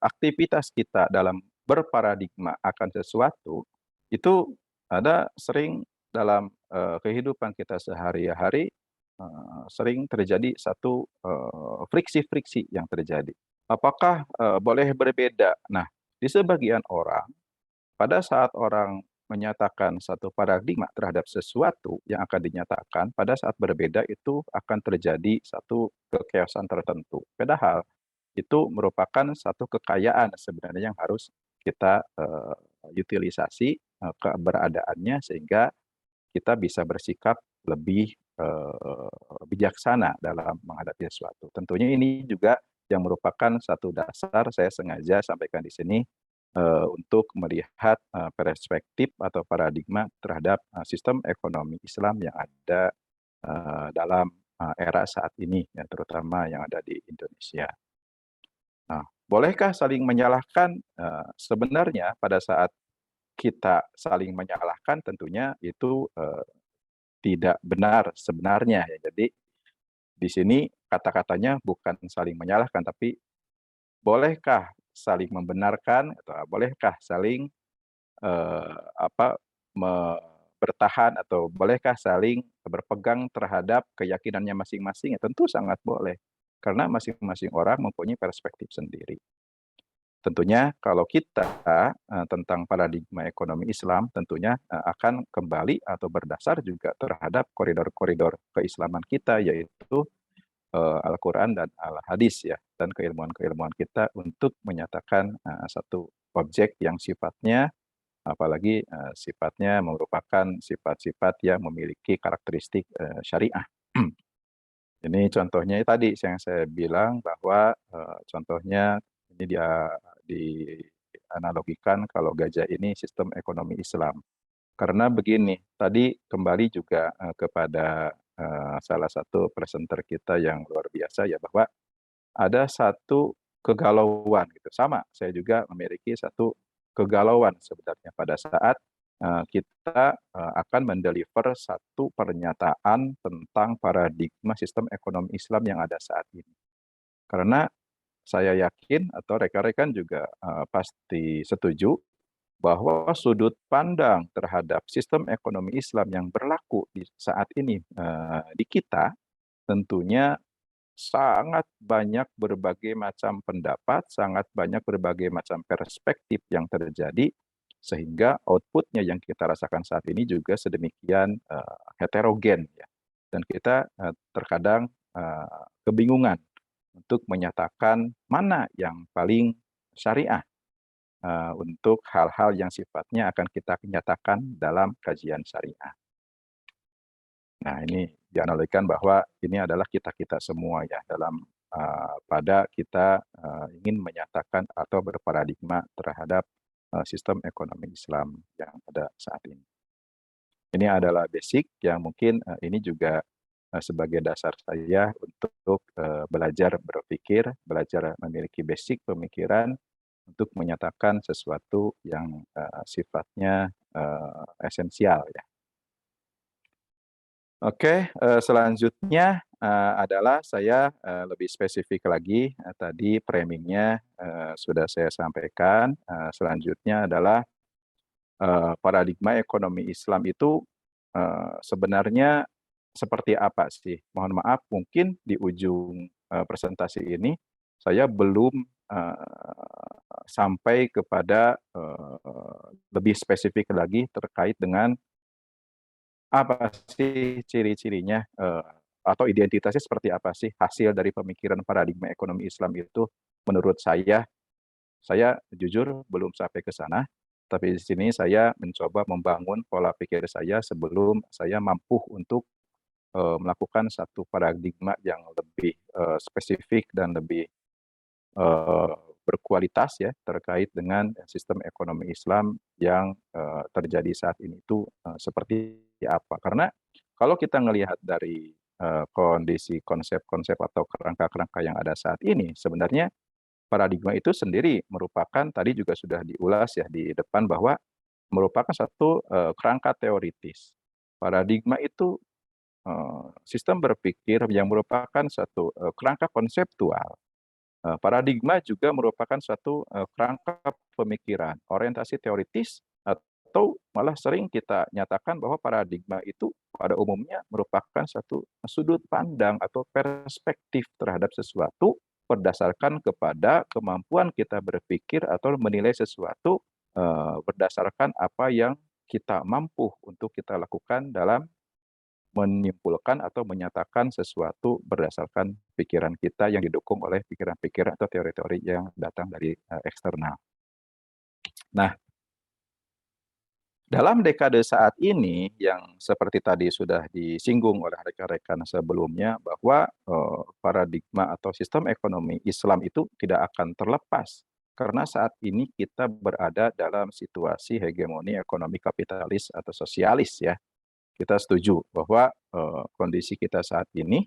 S4: aktivitas kita dalam berparadigma akan sesuatu, itu ada sering dalam kehidupan kita sehari-hari sering terjadi satu friksi-friksi yang terjadi. Apakah boleh berbeda? Nah, di sebagian orang, pada saat orang menyatakan satu paradigma terhadap sesuatu yang akan dinyatakan, pada saat berbeda itu akan terjadi satu kechaosan tertentu. Padahal itu merupakan satu kekayaan sebenarnya yang harus kita utilisasi keberadaannya sehingga kita bisa bersikap lebih bijaksana dalam menghadapi sesuatu. Tentunya ini juga yang merupakan satu dasar saya sengaja sampaikan di sini untuk melihat perspektif atau paradigma terhadap sistem ekonomi Islam yang ada dalam era saat ini, ya, terutama yang ada di Indonesia. Nah, bolehkah saling menyalahkan? Sebenarnya pada saat kita saling menyalahkan tentunya itu tidak benar sebenarnya ya. Jadi di sini kata-katanya bukan saling menyalahkan, tapi bolehkah saling membenarkan atau bolehkah saling apa bertahan atau bolehkah saling berpegang terhadap keyakinannya masing-masing? Ya tentu sangat boleh. Karena masing-masing orang mempunyai perspektif sendiri. Tentunya kalau kita tentang paradigma ekonomi Islam tentunya akan kembali atau berdasar juga terhadap koridor-koridor keislaman kita, yaitu Al-Quran dan Al-Hadis ya, dan keilmuan-keilmuan kita untuk menyatakan satu objek yang sifatnya, apalagi sifatnya merupakan sifat-sifat yang memiliki karakteristik syariah. Ini contohnya tadi yang saya bilang bahwa contohnya ini dia dianalogikan kalau gajah ini sistem ekonomi Islam. Karena begini, tadi kembali juga kepada salah satu presenter kita yang luar biasa ya, bahwa ada satu kegalauan gitu. Sama, saya juga memiliki satu kegalauan sebenarnya pada saat kita akan mendeliver satu pernyataan tentang paradigma sistem ekonomi Islam yang ada saat ini. Karena saya yakin atau rekan-rekan juga pasti setuju bahwa sudut pandang terhadap sistem ekonomi Islam yang berlaku di saat ini di kita tentunya sangat banyak berbagai macam pendapat, sangat banyak berbagai macam perspektif yang terjadi, sehingga outputnya yang kita rasakan saat ini juga sedemikian heterogen ya. Dan kita terkadang kebingungan untuk menyatakan mana yang paling syariah untuk hal-hal yang sifatnya akan kita nyatakan dalam kajian syariah. Nah, ini dianalogikan bahwa ini adalah kita-kita semua ya dalam pada kita ingin menyatakan atau berparadigma terhadap sistem ekonomi Islam yang ada saat ini. Ini adalah basic yang mungkin ini juga sebagai dasar saya untuk belajar berpikir, belajar memiliki basic pemikiran untuk menyatakan sesuatu yang sifatnya esensial ya. Oke, selanjutnya adalah saya lebih spesifik lagi, tadi framingnya sudah saya sampaikan, selanjutnya adalah paradigma ekonomi Islam itu sebenarnya seperti apa sih? Mohon maaf mungkin di ujung presentasi ini saya belum sampai kepada lebih spesifik lagi terkait dengan apa sih ciri-cirinya atau identitasnya seperti apa sih hasil dari pemikiran paradigma ekonomi Islam itu menurut saya jujur belum sampai ke sana, tapi di sini saya mencoba membangun pola pikir saya sebelum saya mampu untuk melakukan satu paradigma yang lebih spesifik dan lebih berkualitas ya terkait dengan sistem ekonomi Islam yang terjadi saat ini itu seperti apa. Karena kalau kita melihat dari kondisi konsep-konsep atau kerangka-kerangka yang ada saat ini, sebenarnya paradigma itu sendiri merupakan tadi juga sudah diulas ya di depan bahwa merupakan satu kerangka teoritis. Paradigma itu sistem berpikir yang merupakan satu kerangka konseptual paradigma juga merupakan suatu kerangka pemikiran, orientasi teoritis, atau malah sering kita nyatakan bahwa paradigma itu pada umumnya merupakan satu sudut pandang atau perspektif terhadap sesuatu berdasarkan kepada kemampuan kita berpikir atau menilai sesuatu berdasarkan apa yang kita mampu untuk kita lakukan dalam menyimpulkan atau menyatakan sesuatu berdasarkan pikiran kita yang didukung oleh pikiran-pikiran atau teori-teori yang datang dari eksternal. Nah, dalam dekade saat ini yang seperti tadi sudah disinggung oleh rekan-rekan sebelumnya bahwa paradigma atau sistem ekonomi Islam itu tidak akan terlepas karena saat ini kita berada dalam situasi hegemoni ekonomi kapitalis atau sosialis ya. Kita setuju bahwa kondisi kita saat ini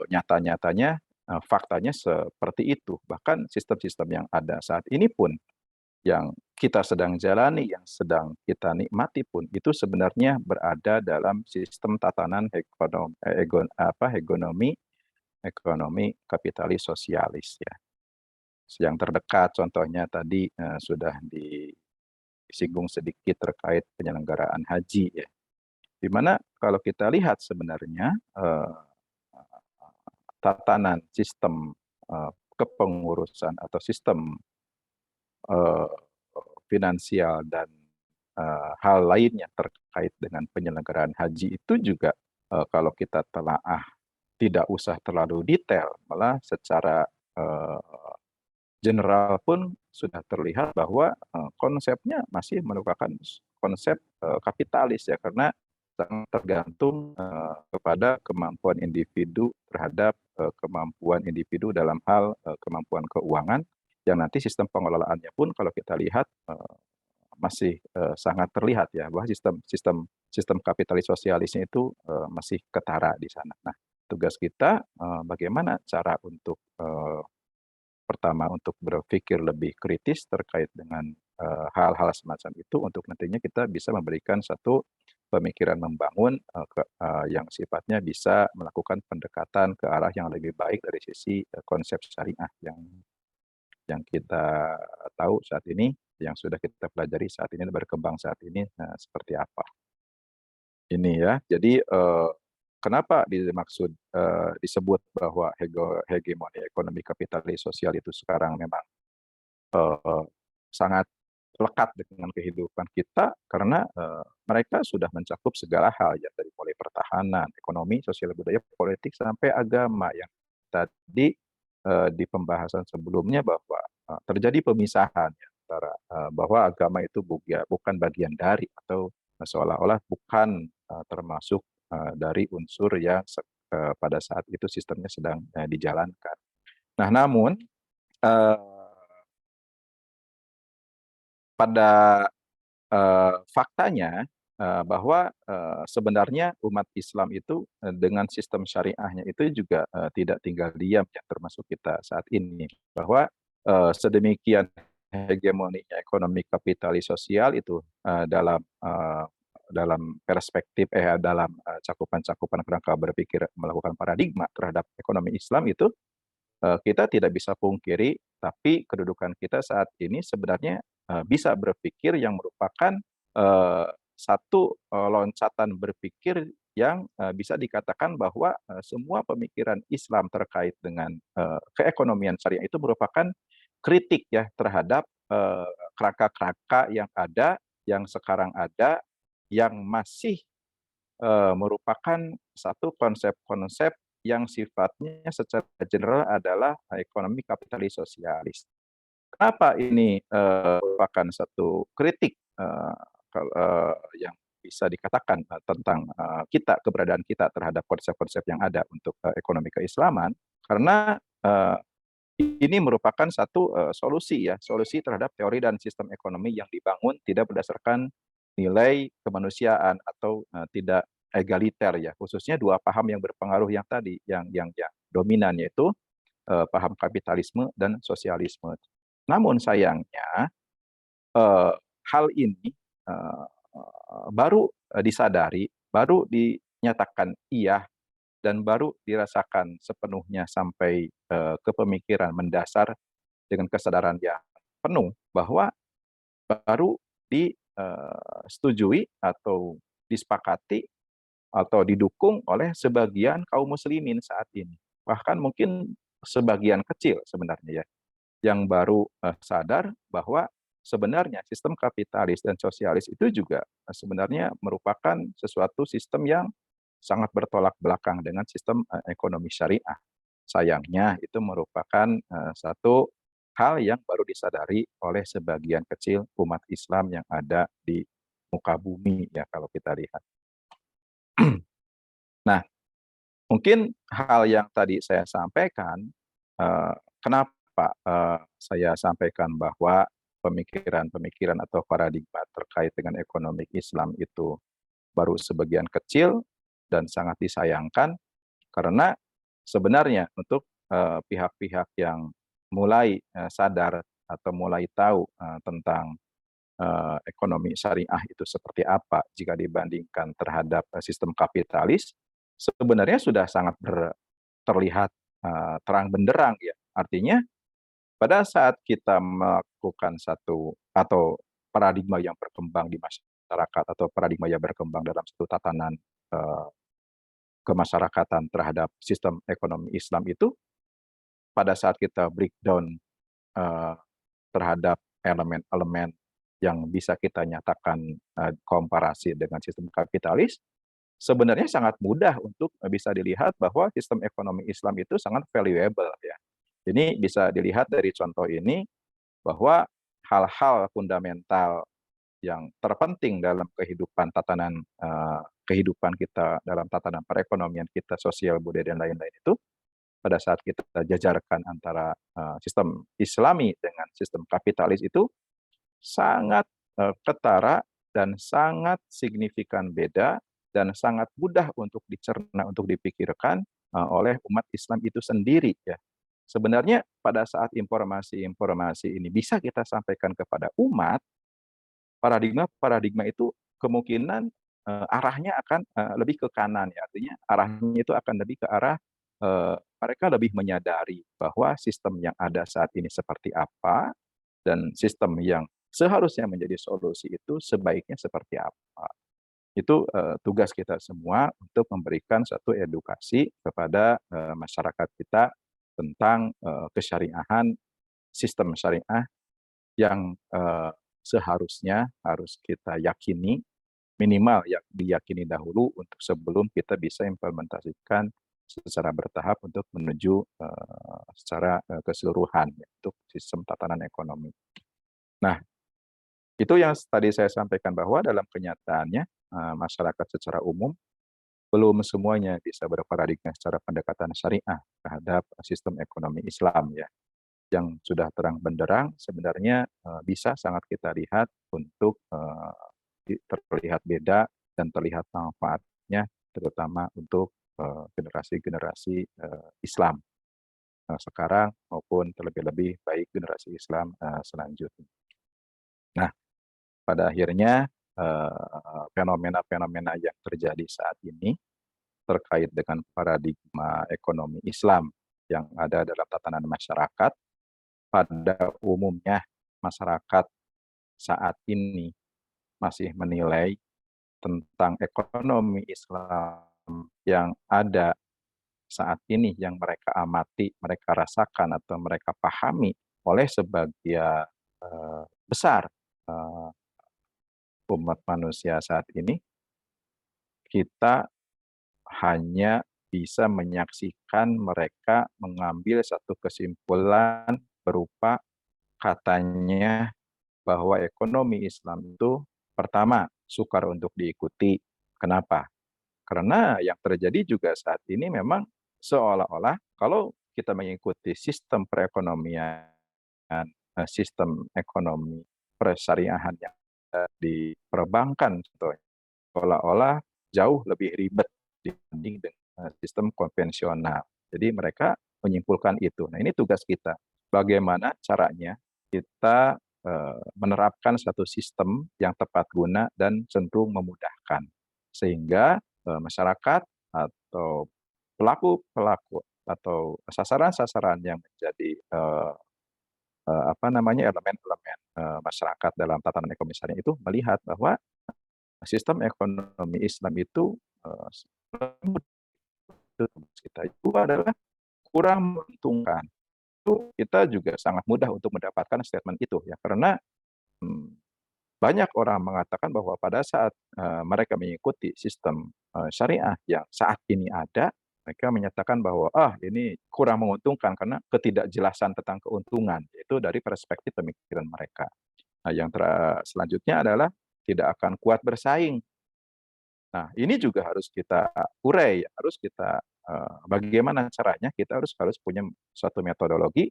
S4: nyata-nyatanya faktanya seperti itu. Bahkan sistem-sistem yang ada saat ini pun yang kita sedang jalani, yang sedang kita nikmati pun itu sebenarnya berada dalam sistem tatanan ekonomi kapitalis sosialis ya. Yang terdekat contohnya tadi sudah disinggung sedikit terkait penyelenggaraan haji ya. Di mana kalau kita lihat sebenarnya tatanan sistem kepengurusan atau sistem finansial dan hal lainnya terkait dengan penyelenggaraan haji itu juga kalau kita telaah tidak usah terlalu detail, malah secara general pun sudah terlihat bahwa konsepnya masih merupakan konsep kapitalis ya, karena sangat tergantung kepada kemampuan individu terhadap kemampuan individu dalam hal kemampuan keuangan, yang nanti sistem pengelolaannya pun kalau kita lihat masih sangat terlihat ya bahwa sistem kapitalis sosialisnya itu masih ketara di sana. Nah, tugas kita bagaimana cara untuk pertama untuk berpikir lebih kritis terkait dengan hal-hal semacam itu untuk nantinya kita bisa memberikan satu pemikiran membangun yang sifatnya bisa melakukan pendekatan ke arah yang lebih baik dari sisi konsep syariah yang kita tahu saat ini, yang sudah kita pelajari saat ini, berkembang saat ini seperti apa. Ini ya, jadi kenapa dimaksud disebut bahwa hegemoni ekonomi kapitalis sosial itu sekarang memang sangat lekat dengan kehidupan kita karena mereka sudah mencakup segala hal ya, dari mulai pertahanan, ekonomi, sosial, budaya, politik sampai agama yang tadi di pembahasan sebelumnya bahwa terjadi pemisahan ya, antara bahwa agama itu bukan bagian dari atau seolah-olah bukan termasuk dari unsur yang pada saat itu sistemnya sedang dijalankan. Nah, namun pada faktanya bahwa sebenarnya umat Islam itu dengan sistem syariahnya itu juga tidak tinggal diam ya, termasuk kita saat ini, bahwa sedemikian hegemoninya ekonomi kapitalis sosial itu dalam perspektif dalam cakupan kerangka berpikir melakukan paradigma terhadap ekonomi Islam itu kita tidak bisa pungkiri, tapi kedudukan kita saat ini sebenarnya bisa berpikir yang merupakan satu loncatan berpikir yang bisa dikatakan bahwa semua pemikiran Islam terkait dengan keekonomian syariah itu merupakan kritik ya terhadap kerangka-kerangka yang ada, yang sekarang ada, yang masih merupakan satu konsep-konsep yang sifatnya secara general adalah ekonomi kapitalis sosialis. Kenapa ini merupakan satu kritik yang bisa dikatakan tentang keberadaan kita terhadap konsep-konsep yang ada untuk ekonomi keislaman? Karena ini merupakan satu solusi terhadap teori dan sistem ekonomi yang dibangun tidak berdasarkan nilai kemanusiaan atau tidak egaliter ya, khususnya dua paham yang berpengaruh yang tadi yang dominan, yaitu paham kapitalisme dan sosialisme. Namun sayangnya hal ini baru disadari, baru dinyatakan iya dan baru dirasakan sepenuhnya sampai ke pemikiran mendasar dengan kesadaran yang penuh bahwa baru disetujui atau disepakati atau didukung oleh sebagian kaum muslimin saat ini. Bahkan mungkin sebagian kecil sebenarnya ya, yang baru sadar bahwa sebenarnya sistem kapitalis dan sosialis itu juga sebenarnya merupakan sesuatu sistem yang sangat bertolak belakang dengan sistem ekonomi syariah. Sayangnya itu merupakan satu hal yang baru disadari oleh sebagian kecil umat Islam yang ada di muka bumi ya kalau kita lihat. Nah, mungkin hal yang tadi saya sampaikan, kenapa saya sampaikan bahwa pemikiran-pemikiran atau paradigma terkait dengan ekonomi Islam itu baru sebagian kecil dan sangat disayangkan, karena sebenarnya untuk pihak-pihak yang mulai sadar atau mulai tahu tentang ekonomi syariah itu seperti apa jika dibandingkan terhadap sistem kapitalis, sebenarnya sudah sangat terlihat terang benderang ya. Artinya pada saat kita melakukan satu atau paradigma yang berkembang di masyarakat atau paradigma yang berkembang dalam satu tatanan kemasyarakatan terhadap sistem ekonomi Islam itu, pada saat kita breakdown terhadap elemen-elemen yang bisa kita nyatakan komparasi dengan sistem kapitalis, sebenarnya sangat mudah untuk bisa dilihat bahwa sistem ekonomi Islam itu sangat valuable ya. Ini bisa dilihat dari contoh ini bahwa hal-hal fundamental yang terpenting dalam kehidupan tatanan kehidupan kita dalam tatanan perekonomian kita, sosial, budaya dan lain-lain itu pada saat kita jajarkan antara sistem Islami dengan sistem kapitalis itu sangat ketara dan sangat signifikan beda dan sangat mudah untuk dicerna, untuk dipikirkan oleh umat Islam itu sendiri ya. Sebenarnya pada saat informasi-informasi ini bisa kita sampaikan kepada umat, paradigma itu kemungkinan arahnya akan lebih ke kanan ya. Artinya arahnya itu akan lebih ke arah mereka lebih menyadari bahwa sistem yang ada saat ini seperti apa dan sistem yang seharusnya menjadi solusi itu sebaiknya seperti apa. Itu tugas kita semua untuk memberikan satu edukasi kepada masyarakat kita tentang kesyariahan, sistem syariah yang seharusnya harus kita yakini, minimal yang diyakini dahulu untuk sebelum kita bisa implementasikan secara bertahap untuk menuju secara keseluruhan untuk sistem tatanan ekonomi. Nah, itu yang tadi saya sampaikan bahwa dalam kenyataannya masyarakat secara umum belum semuanya bisa berparadigma secara pendekatan syariah terhadap sistem ekonomi Islam ya. Yang sudah terang benderang sebenarnya bisa sangat kita lihat untuk terlihat beda dan terlihat manfaatnya terutama untuk generasi-generasi Islam sekarang maupun terlebih-lebih baik generasi Islam selanjutnya. Nah, pada akhirnya fenomena-fenomena yang terjadi saat ini terkait dengan paradigma ekonomi Islam yang ada dalam tatanan masyarakat, pada umumnya masyarakat saat ini masih menilai tentang ekonomi Islam yang ada saat ini yang mereka amati, mereka rasakan atau mereka pahami oleh sebagian besar umat manusia saat ini, kita hanya bisa menyaksikan mereka mengambil satu kesimpulan berupa katanya bahwa ekonomi Islam itu pertama sukar untuk diikuti. Kenapa? Karena yang terjadi juga saat ini memang seolah-olah kalau kita mengikuti sistem perekonomian, sistem ekonomi persyariahan yang di perbankan contohnya, seolah-olah jauh lebih ribet dibanding dengan sistem konvensional. Jadi mereka menyimpulkan itu. Nah, ini tugas kita. Bagaimana caranya kita menerapkan satu sistem yang tepat guna dan cenderung memudahkan. Sehingga masyarakat atau pelaku-pelaku atau sasaran-sasaran yang menjadi elemen-elemen masyarakat dalam tatanan ekonomi syariah itu melihat bahwa sistem ekonomi Islam itu kita itu adalah kurang menguntungkan. Itu kita juga sangat mudah untuk mendapatkan statement itu ya, karena banyak orang mengatakan bahwa pada saat mereka mengikuti sistem syariah yang saat ini ada, mereka menyatakan bahwa ini kurang menguntungkan karena ketidakjelasan tentang keuntungan, itu dari perspektif pemikiran mereka. Nah, yang selanjutnya adalah tidak akan kuat bersaing. Nah, ini juga harus kita urai, harus kita bagaimana caranya kita harus punya suatu metodologi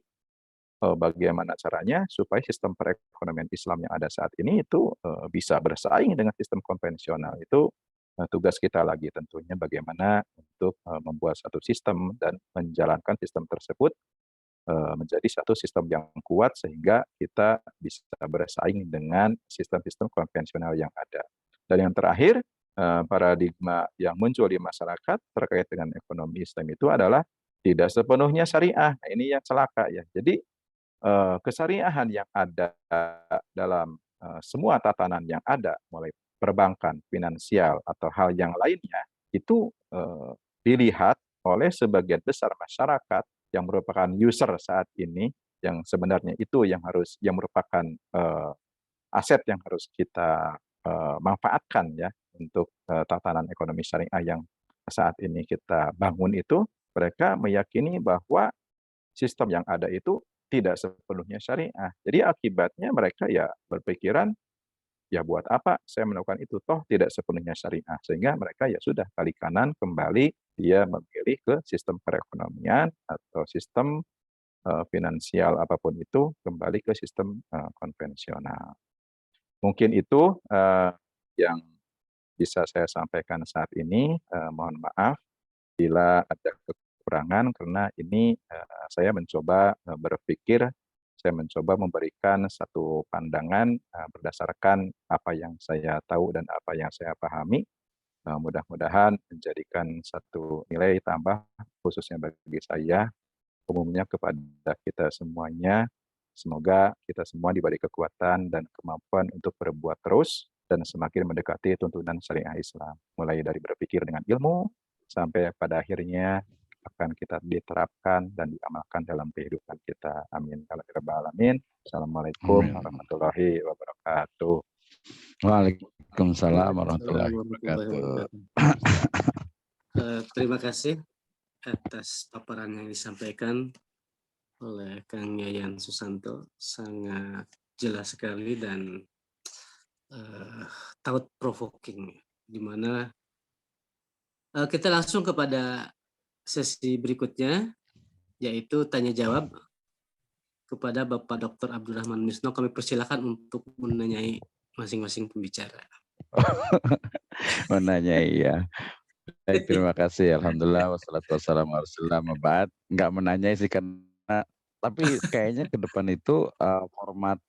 S4: bagaimana caranya supaya sistem perekonomian Islam yang ada saat ini itu bisa bersaing dengan sistem konvensional. Itu tugas kita lagi tentunya bagaimana untuk membuat satu sistem dan menjalankan sistem tersebut menjadi satu sistem yang kuat sehingga kita bisa bersaing dengan sistem-sistem konvensional yang ada. Dan yang terakhir, paradigma yang muncul di masyarakat terkait dengan ekonomi Islam itu adalah tidak sepenuhnya syariah. Nah, ini yang celaka ya. Jadi kesyariahan yang ada dalam semua tatanan yang ada, mulai perbankan, finansial, atau hal yang lainnya, itu dilihat oleh sebagian besar masyarakat yang merupakan user saat ini, yang sebenarnya itu yang merupakan aset yang harus kita manfaatkan ya untuk tatanan ekonomi syariah yang saat ini kita bangun itu, mereka meyakini bahwa sistem yang ada itu tidak sepenuhnya syariah. Jadi akibatnya mereka ya berpikiran, ya buat apa saya melakukan itu, toh tidak sepenuhnya syariah. Sehingga mereka ya sudah balik kanan kembali, dia memilih ke sistem perekonomian atau sistem finansial apapun itu, kembali ke sistem konvensional. Mungkin itu yang bisa saya sampaikan saat ini. Mohon maaf bila ada kekurangan, karena ini saya mencoba berpikir, saya mencoba memberikan satu pandangan berdasarkan apa yang saya tahu dan apa yang saya pahami. Mudah-mudahan menjadikan satu nilai tambah khususnya bagi saya, umumnya kepada kita semuanya. Semoga kita semua diberi kekuatan dan kemampuan untuk berbuat terus dan semakin mendekati tuntunan syariah Islam. Mulai dari berpikir dengan ilmu, sampai pada akhirnya akan kita diterapkan dan diamalkan dalam kehidupan kita. Amin. Alamin. Assalamualaikum warahmatullahi wabarakatuh.
S1: Waalaikumsalam warahmatullahi wabarakatuh.
S2: Terima kasih atas paparan yang disampaikan oleh Kang Yayan Susanto, sangat jelas sekali dan thought provoking, di mana kita langsung kepada sesi berikutnya, yaitu tanya jawab kepada Bapak Dr. Abdurrahman Misno. Kami persilakan untuk menanyai masing-masing pembicara.
S1: Menanyai ya. Baik, terima kasih. Alhamdulillah wassalatu wassalamu ala rasulillah. Nggak menanyai sih karena, tapi kayaknya ke depan itu format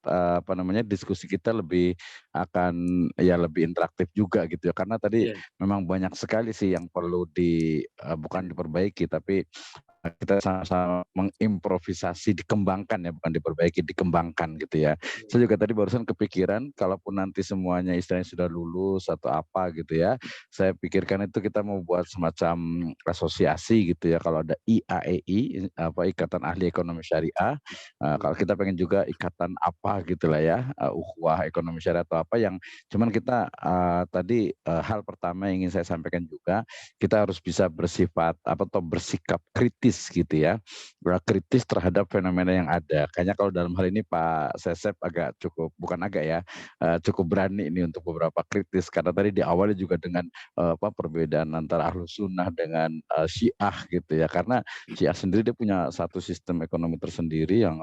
S1: diskusi kita lebih akan lebih interaktif juga gitu ya, karena tadi memang banyak sekali sih yang perlu bukan diperbaiki, tapi kita sama-sama mengimprovisasi, dikembangkan ya, bukan diperbaiki, dikembangkan gitu ya. Saya juga tadi barusan kepikiran, kalaupun nanti semuanya istilahnya sudah lulus atau apa gitu ya, saya pikirkan itu kita mau buat semacam asosiasi gitu ya. Kalau ada IAEI, Ikatan Ahli Ekonomi Syariah, kalau kita pengen juga ikatan apa gitu lah ya, ukhuwah ekonomi syariah atau apa, yang cuman kita tadi hal pertama yang ingin saya sampaikan juga, kita harus bisa bersifat atau bersikap kritis gitu ya, kritis terhadap fenomena yang ada. Kayaknya kalau dalam hal ini Pak Sesep cukup berani ini untuk beberapa kritis, karena tadi di awalnya juga dengan perbedaan antara Ahlus Sunnah dengan Syiah gitu ya, karena Syiah sendiri dia punya satu sistem ekonomi tersendiri yang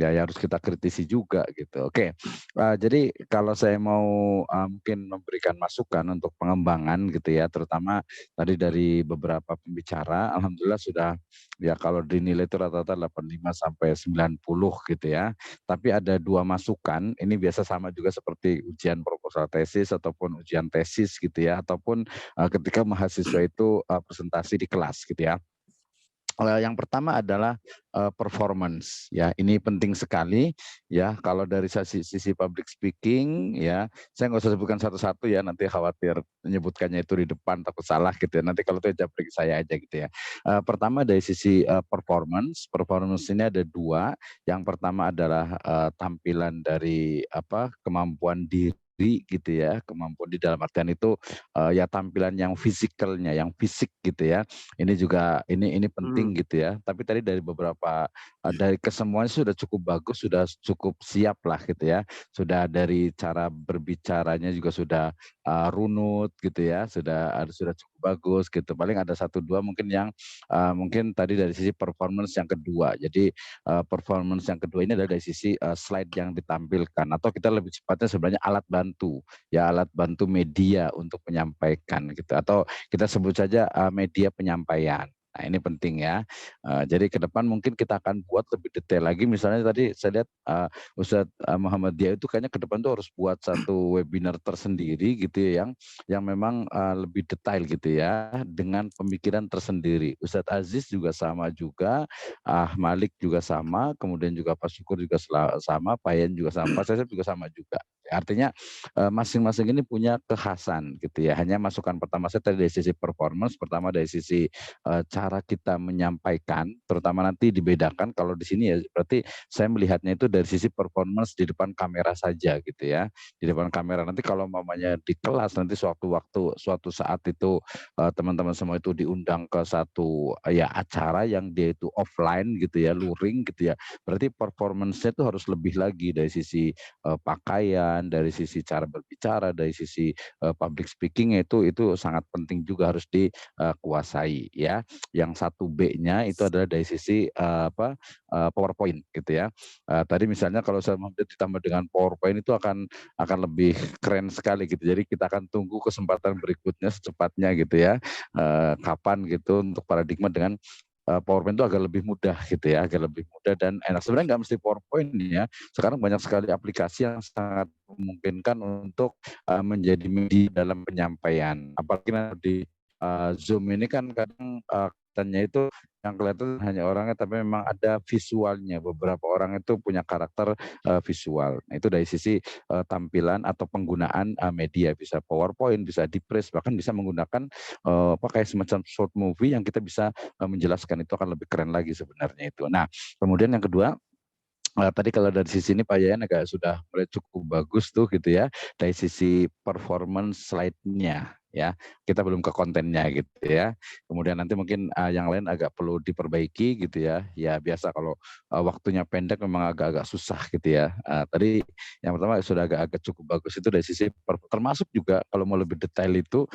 S1: harus kita kritisi juga gitu. Oke. Jadi kalau saya mau mungkin memberikan masukan untuk pengembangan gitu ya, terutama tadi dari beberapa pembicara, alhamdulillah sudah ya kalau dinilai itu rata-rata 85 sampai 90 gitu ya. Tapi ada 2 masukan, ini biasa sama juga seperti ujian proposal tesis ataupun ujian tesis gitu ya, ataupun ketika mahasiswa itu presentasi di kelas gitu ya. Yang pertama adalah performance ya, ini penting sekali ya. Kalau dari sisi public speaking ya, saya nggak usah sebutkan satu-satu ya, nanti khawatir menyebutkannya itu di depan takut salah gitu ya. Nanti kalau itu japri saya aja gitu ya. Pertama dari sisi performance ini ada 2. Yang pertama adalah tampilan dari kemampuan diri gitu ya, kemampuan di dalam artian itu ya tampilan yang fisikalnya, yang fisik gitu ya. Ini juga ini penting gitu ya. Tapi tadi dari beberapa dari kesemuanya sudah cukup bagus, sudah cukup siap lah gitu ya. Sudah dari cara berbicaranya juga sudah runut gitu ya, sudah cukup bagus gitu. Paling ada 1-2 mungkin yang mungkin tadi dari sisi performance yang kedua. Jadi performance yang kedua ini adalah dari sisi slide yang ditampilkan, atau kita lebih cepatnya sebenarnya alat bantu ya, alat bantu media untuk menyampaikan gitu, atau kita sebut saja media penyampaian. Nah ini penting ya. Jadi ke depan mungkin kita akan buat lebih detail lagi. Misalnya tadi saya lihat Ustadz Muhammadiyah itu kayaknya ke depan tuh harus buat satu webinar tersendiri gitu ya, yang memang lebih detail gitu ya, dengan pemikiran tersendiri. Ustadz Aziz juga sama juga, Malik juga sama, kemudian juga Pak Syukur juga sama, Pak Yan juga sama, Pak Sesep juga sama juga. Artinya masing-masing ini punya kekhasan gitu ya. Hanya masukan pertama saya tadi dari sisi performance, pertama dari sisi cara kita menyampaikan, terutama nanti dibedakan kalau di sini ya, berarti saya melihatnya itu dari sisi performance di depan kamera saja gitu ya, di depan kamera. Nanti kalau mamanya di kelas nanti suatu saat itu teman-teman semua itu diundang ke satu ya acara yang dia itu offline gitu ya, luring gitu ya, berarti performance-nya itu harus lebih lagi dari sisi pakaian, dari sisi cara berbicara, dari sisi public speaking itu sangat penting juga harus dikuasai ya. Yang 1B-nya itu adalah dari sisi PowerPoint gitu ya. Tadi misalnya kalau saya mau ditambah dengan PowerPoint itu akan lebih keren sekali gitu. Jadi kita akan tunggu kesempatan berikutnya secepatnya gitu ya. Kapan gitu untuk paradigma dengan PowerPoint itu agak lebih mudah gitu ya, agak lebih mudah dan enak. Sebenarnya nggak mesti PowerPoint ya. Sekarang banyak sekali aplikasi yang sangat memungkinkan untuk menjadi media dalam penyampaian. Apalagi nanti di Zoom ini kan kadang kelihatannya itu yang kelihatan hanya orangnya, tapi memang ada visualnya. Beberapa orang itu punya karakter visual. Nah, itu dari sisi tampilan atau penggunaan media, bisa PowerPoint, bisa di-press, bahkan bisa menggunakan kayak semacam short movie yang kita bisa menjelaskan, itu akan lebih keren lagi sebenarnya itu. Nah, kemudian yang kedua, tadi kalau dari sisi ini Pak Yayan agak sudah mulai cukup bagus tuh gitu ya, dari sisi performance slide-nya ya, kita belum ke kontennya gitu ya. Kemudian nanti mungkin yang lain agak perlu diperbaiki gitu ya. Ya biasa kalau waktunya pendek memang agak-agak susah gitu ya. Tadi yang pertama sudah agak cukup bagus itu dari sisi termasuk juga kalau mau lebih detail itu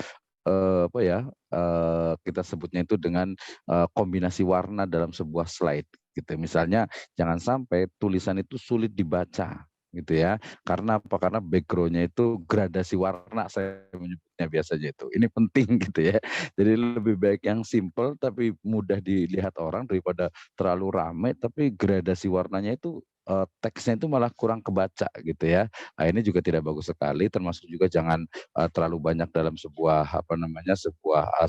S1: kita sebutnya itu dengan kombinasi warna dalam sebuah slide gitu. Misalnya jangan sampai tulisan itu sulit dibaca gitu ya. Karena apa? Karena background-nya itu gradasi warna, saya menyebutnya biasanya itu. Ini penting gitu ya. Jadi lebih baik yang simple tapi mudah dilihat orang daripada terlalu ramai tapi gradasi warnanya itu teksnya itu malah kurang kebaca gitu ya. Nah, ini juga tidak bagus sekali, termasuk juga jangan terlalu banyak dalam sebuah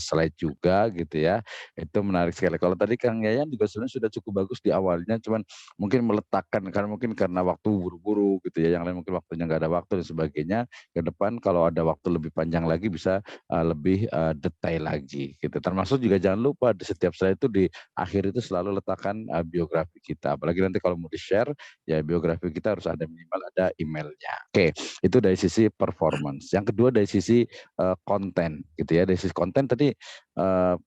S1: slide juga gitu ya. Itu menarik sekali. Kalau tadi Kang Yayan juga sebenarnya sudah cukup bagus di awalnya, cuman mungkin meletakkan karena waktu buru-buru gitu ya, yang lain mungkin waktunya nggak ada waktu dan sebagainya. Ke depan kalau ada waktu lebih panjang lagi bisa lebih detail lagi gitu. Termasuk juga jangan lupa di setiap slide itu di akhir itu selalu letakkan biografi kita. Apalagi nanti kalau mau di-share ya biografi kita harus ada, minimal ada emailnya. Oke, itu dari sisi performance. Yang kedua dari sisi konten gitu ya. Dari sisi konten tadi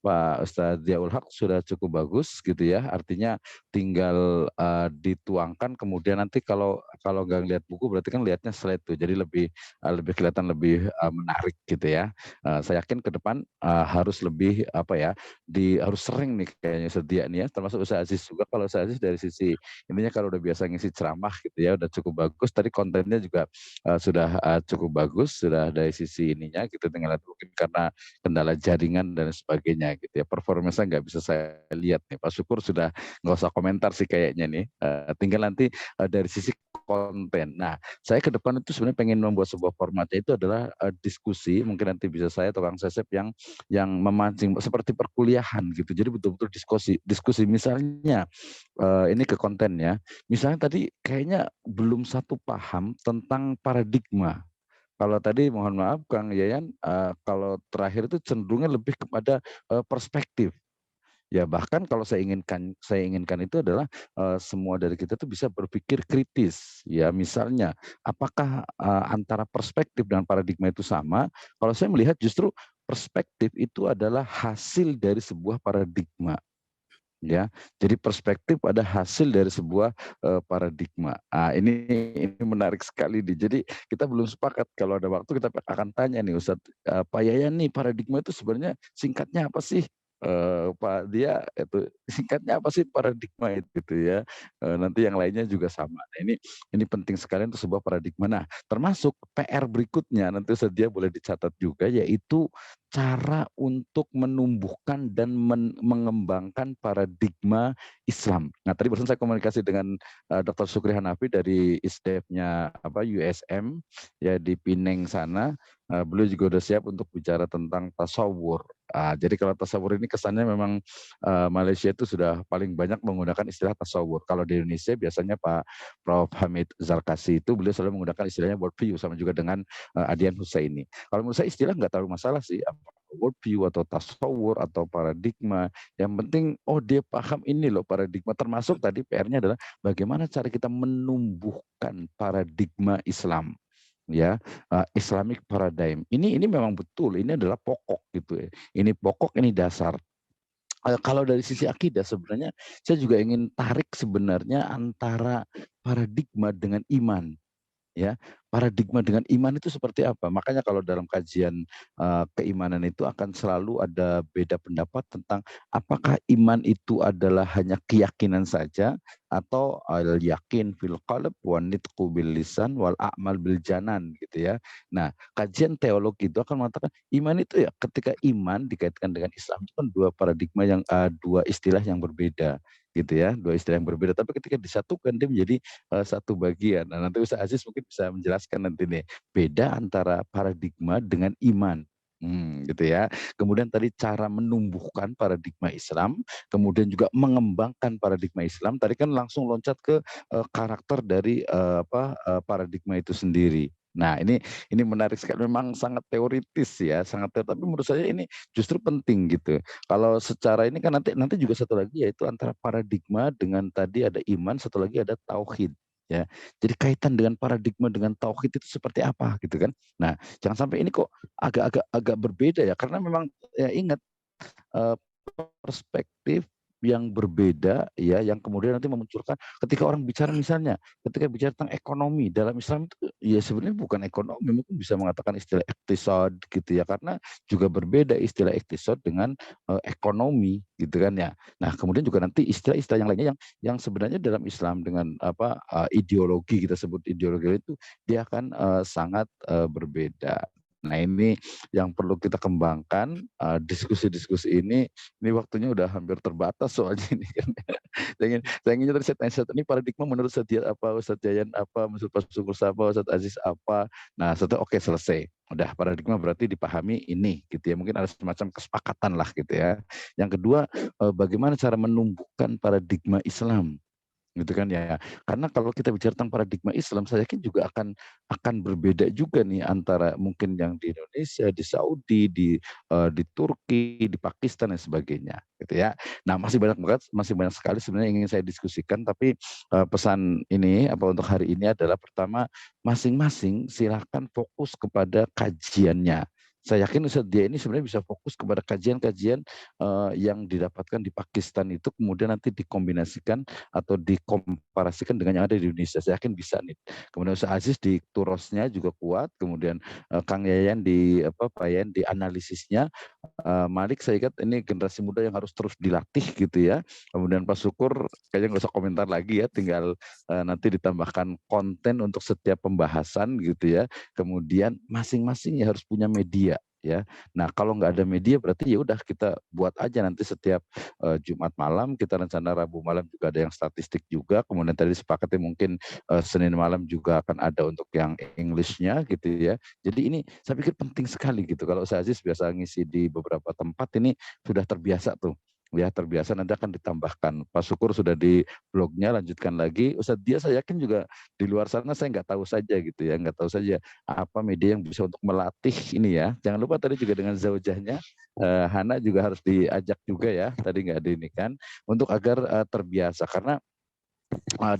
S1: Pak Ustadz Ziaul Haq sudah cukup bagus gitu ya. Artinya tinggal dituangkan, kemudian nanti kalau nggak lihat buku berarti kan lihatnya slide tuh. Jadi lebih kelihatan lebih menarik gitu ya. Saya yakin ke depan harus lebih harus sering nih kayaknya sedia nih ya, termasuk Ustadz Aziz juga. Kalau Ustadz Aziz dari sisi intinya kalau udah biasa ngisi ceramah gitu ya, udah cukup bagus. Tadi kontennya juga sudah cukup bagus, sudah dari sisi ininya gitu, tinggal mungkin karena kendala jaringan dan sebagainya gitu ya. Performanya nggak bisa saya lihat nih. Pak Syukur sudah nggak usah komentar sih kayaknya nih. Tinggal nanti dari sisi konten. Nah, saya ke depan itu sebenarnya pengen membuat sebuah formatnya itu adalah diskusi, mungkin nanti bisa saya atau Kang Sesep yang memancing seperti perkuliahan gitu. Jadi betul-betul diskusi misalnya ini ke kontennya. Misalnya tadi kayaknya belum satu paham tentang paradigma. Kalau tadi mohon maaf Kang Yayan, kalau terakhir itu cenderungnya lebih kepada perspektif. Ya bahkan kalau saya inginkan itu adalah semua dari kita tuh bisa berpikir kritis. Ya misalnya, apakah antara perspektif dan paradigma itu sama? Kalau saya melihat justru perspektif itu adalah hasil dari sebuah paradigma. Ya, jadi perspektif ada hasil dari sebuah paradigma. Ini menarik sekali nih. Jadi kita belum sepakat, kalau ada waktu kita akan tanya nih Ustadz Pak Yayan nih, paradigma itu sebenarnya singkatnya apa sih? Pak Dia itu singkatnya apa sih paradigma itu gitu ya. Nanti yang lainnya juga sama. Nah, ini penting sekali untuk sebuah paradigma. Nah, termasuk PR berikutnya nanti Ustadz Dia boleh dicatat juga, yaitu cara untuk menumbuhkan dan mengembangkan paradigma Islam. Nah, tadi barusan saya komunikasi dengan Dr. Sukri Hanafi dari ISDEF-nya USM ya di Pineng sana. Beliau juga udah siap untuk bicara tentang tasawur. Jadi kalau tasawur ini kesannya memang Malaysia itu sudah paling banyak menggunakan istilah tasawur. Kalau di Indonesia biasanya Pak Prof. Hamid Zarkasi itu beliau selalu menggunakan istilahnya worldview, sama juga dengan Adian Husaini. Kalau menurut saya istilah nggak terlalu masalah sih, worldview atau tasawur atau paradigma. Yang penting dia paham ini loh paradigma, termasuk tadi PR-nya adalah bagaimana cara kita menumbuhkan paradigma Islam. Ya, Islamic paradigm. Ini memang betul, ini adalah pokok gitu ya. Ini pokok, ini dasar. Kalau dari sisi akidah sebenarnya saya juga ingin tarik sebenarnya antara paradigma dengan iman. Ya, paradigma dengan iman itu seperti apa? Makanya kalau dalam kajian keimanan itu akan selalu ada beda pendapat tentang apakah iman itu adalah hanya keyakinan saja atau al yakin fil qalb wa nitqu bil lisan wal a'mal bil janan gitu ya. Nah, kajian teologi itu akan mengatakan iman itu ya, ketika iman dikaitkan dengan Islam itu kan dua paradigma yang dua istilah yang berbeda gitu ya, dua istilah yang berbeda, tapi ketika disatukan dia menjadi satu bagian. Nah, nanti Ustaz Aziz mungkin bisa menjelaskan nanti nih beda antara paradigma dengan iman. Gitu ya. Kemudian tadi cara menumbuhkan paradigma Islam, kemudian juga mengembangkan paradigma Islam. Tadi kan langsung loncat ke karakter dari paradigma itu sendiri. Nah, ini menarik sekali, memang sangat teoritis ya, sangat teoritis, tapi menurut saya ini justru penting gitu. Kalau secara ini kan nanti juga satu lagi, yaitu antara paradigma dengan tadi ada iman, satu lagi ada tauhid ya. Jadi kaitan dengan paradigma dengan tauhid itu seperti apa gitu kan. Nah, jangan sampai ini kok agak berbeda ya, karena memang ya ingat perspektif yang berbeda ya, yang kemudian nanti memunculkan ketika orang bicara, misalnya ketika bicara tentang ekonomi dalam Islam itu ya sebenarnya bukan ekonomi, mungkin bisa mengatakan istilah iktisad gitu ya, karena juga berbeda istilah iktisad dengan ekonomi gitu kan ya. Nah, kemudian juga nanti istilah-istilah yang lainnya yang sebenarnya dalam Islam dengan ideologi, kita sebut ideologi itu dia akan sangat berbeda. Nah, ini yang perlu kita kembangkan, diskusi-diskusi ini waktunya udah hampir terbatas soalnya ini kan. Saya ingin tadi saya tanya, ini paradigma menurut Ustadz apa, Ustadz Yayan apa, menurut Pak Syukur apa, Ustadz Aziz apa. Nah, setelah oke selesai. Udah paradigma berarti dipahami ini gitu ya. Mungkin ada semacam kesepakatan lah gitu ya. Yang kedua, bagaimana cara menumbuhkan paradigma Islam gitu kan ya. Karena kalau kita bicara tentang paradigma Islam, saya yakin juga akan berbeda juga nih antara mungkin yang di Indonesia, di Saudi, di Turki, di Pakistan dan sebagainya gitu ya. Nah, masih banyak sekali sebenarnya yang ingin saya diskusikan, tapi pesan ini untuk hari ini adalah pertama, masing-masing silakan fokus kepada kajiannya. Saya yakin Ustaz dia ini sebenarnya bisa fokus kepada kajian-kajian yang didapatkan di Pakistan itu kemudian nanti dikombinasikan atau dikomparasikan dengan yang ada di Indonesia. Saya yakin bisa nih. Kemudian Ustaz Aziz di turosnya juga kuat, kemudian Kang Yayan di Pak Yayan di analisisnya. Malik saya ingat ini generasi muda yang harus terus dilatih gitu ya. Kemudian Pak Syukur kayaknya nggak usah komentar lagi ya, tinggal nanti ditambahkan konten untuk setiap pembahasan gitu ya. Kemudian masing-masing ya harus punya media ya. Nah kalau nggak ada media berarti ya udah kita buat aja nanti setiap Jumat malam, kita rencana Rabu malam juga ada yang statistik juga. Kemudian tadi sepakatnya mungkin Senin malam juga akan ada untuk yang English-nya gitu ya. Jadi ini saya pikir penting sekali gitu. Kalau saya Aziz biasa ngisi di beberapa tempat ini sudah terbiasa tuh. Ya terbiasa, nanti akan ditambahkan. Pak Syukur sudah di blognya, lanjutkan lagi. Ustadz dia saya yakin juga di luar sana saya nggak tahu saja gitu ya, nggak tahu saja apa media yang bisa untuk melatih ini ya. Jangan lupa tadi juga dengan zaujahnya, Hana juga harus diajak juga ya, tadi nggak ada ini kan, untuk agar terbiasa. Karena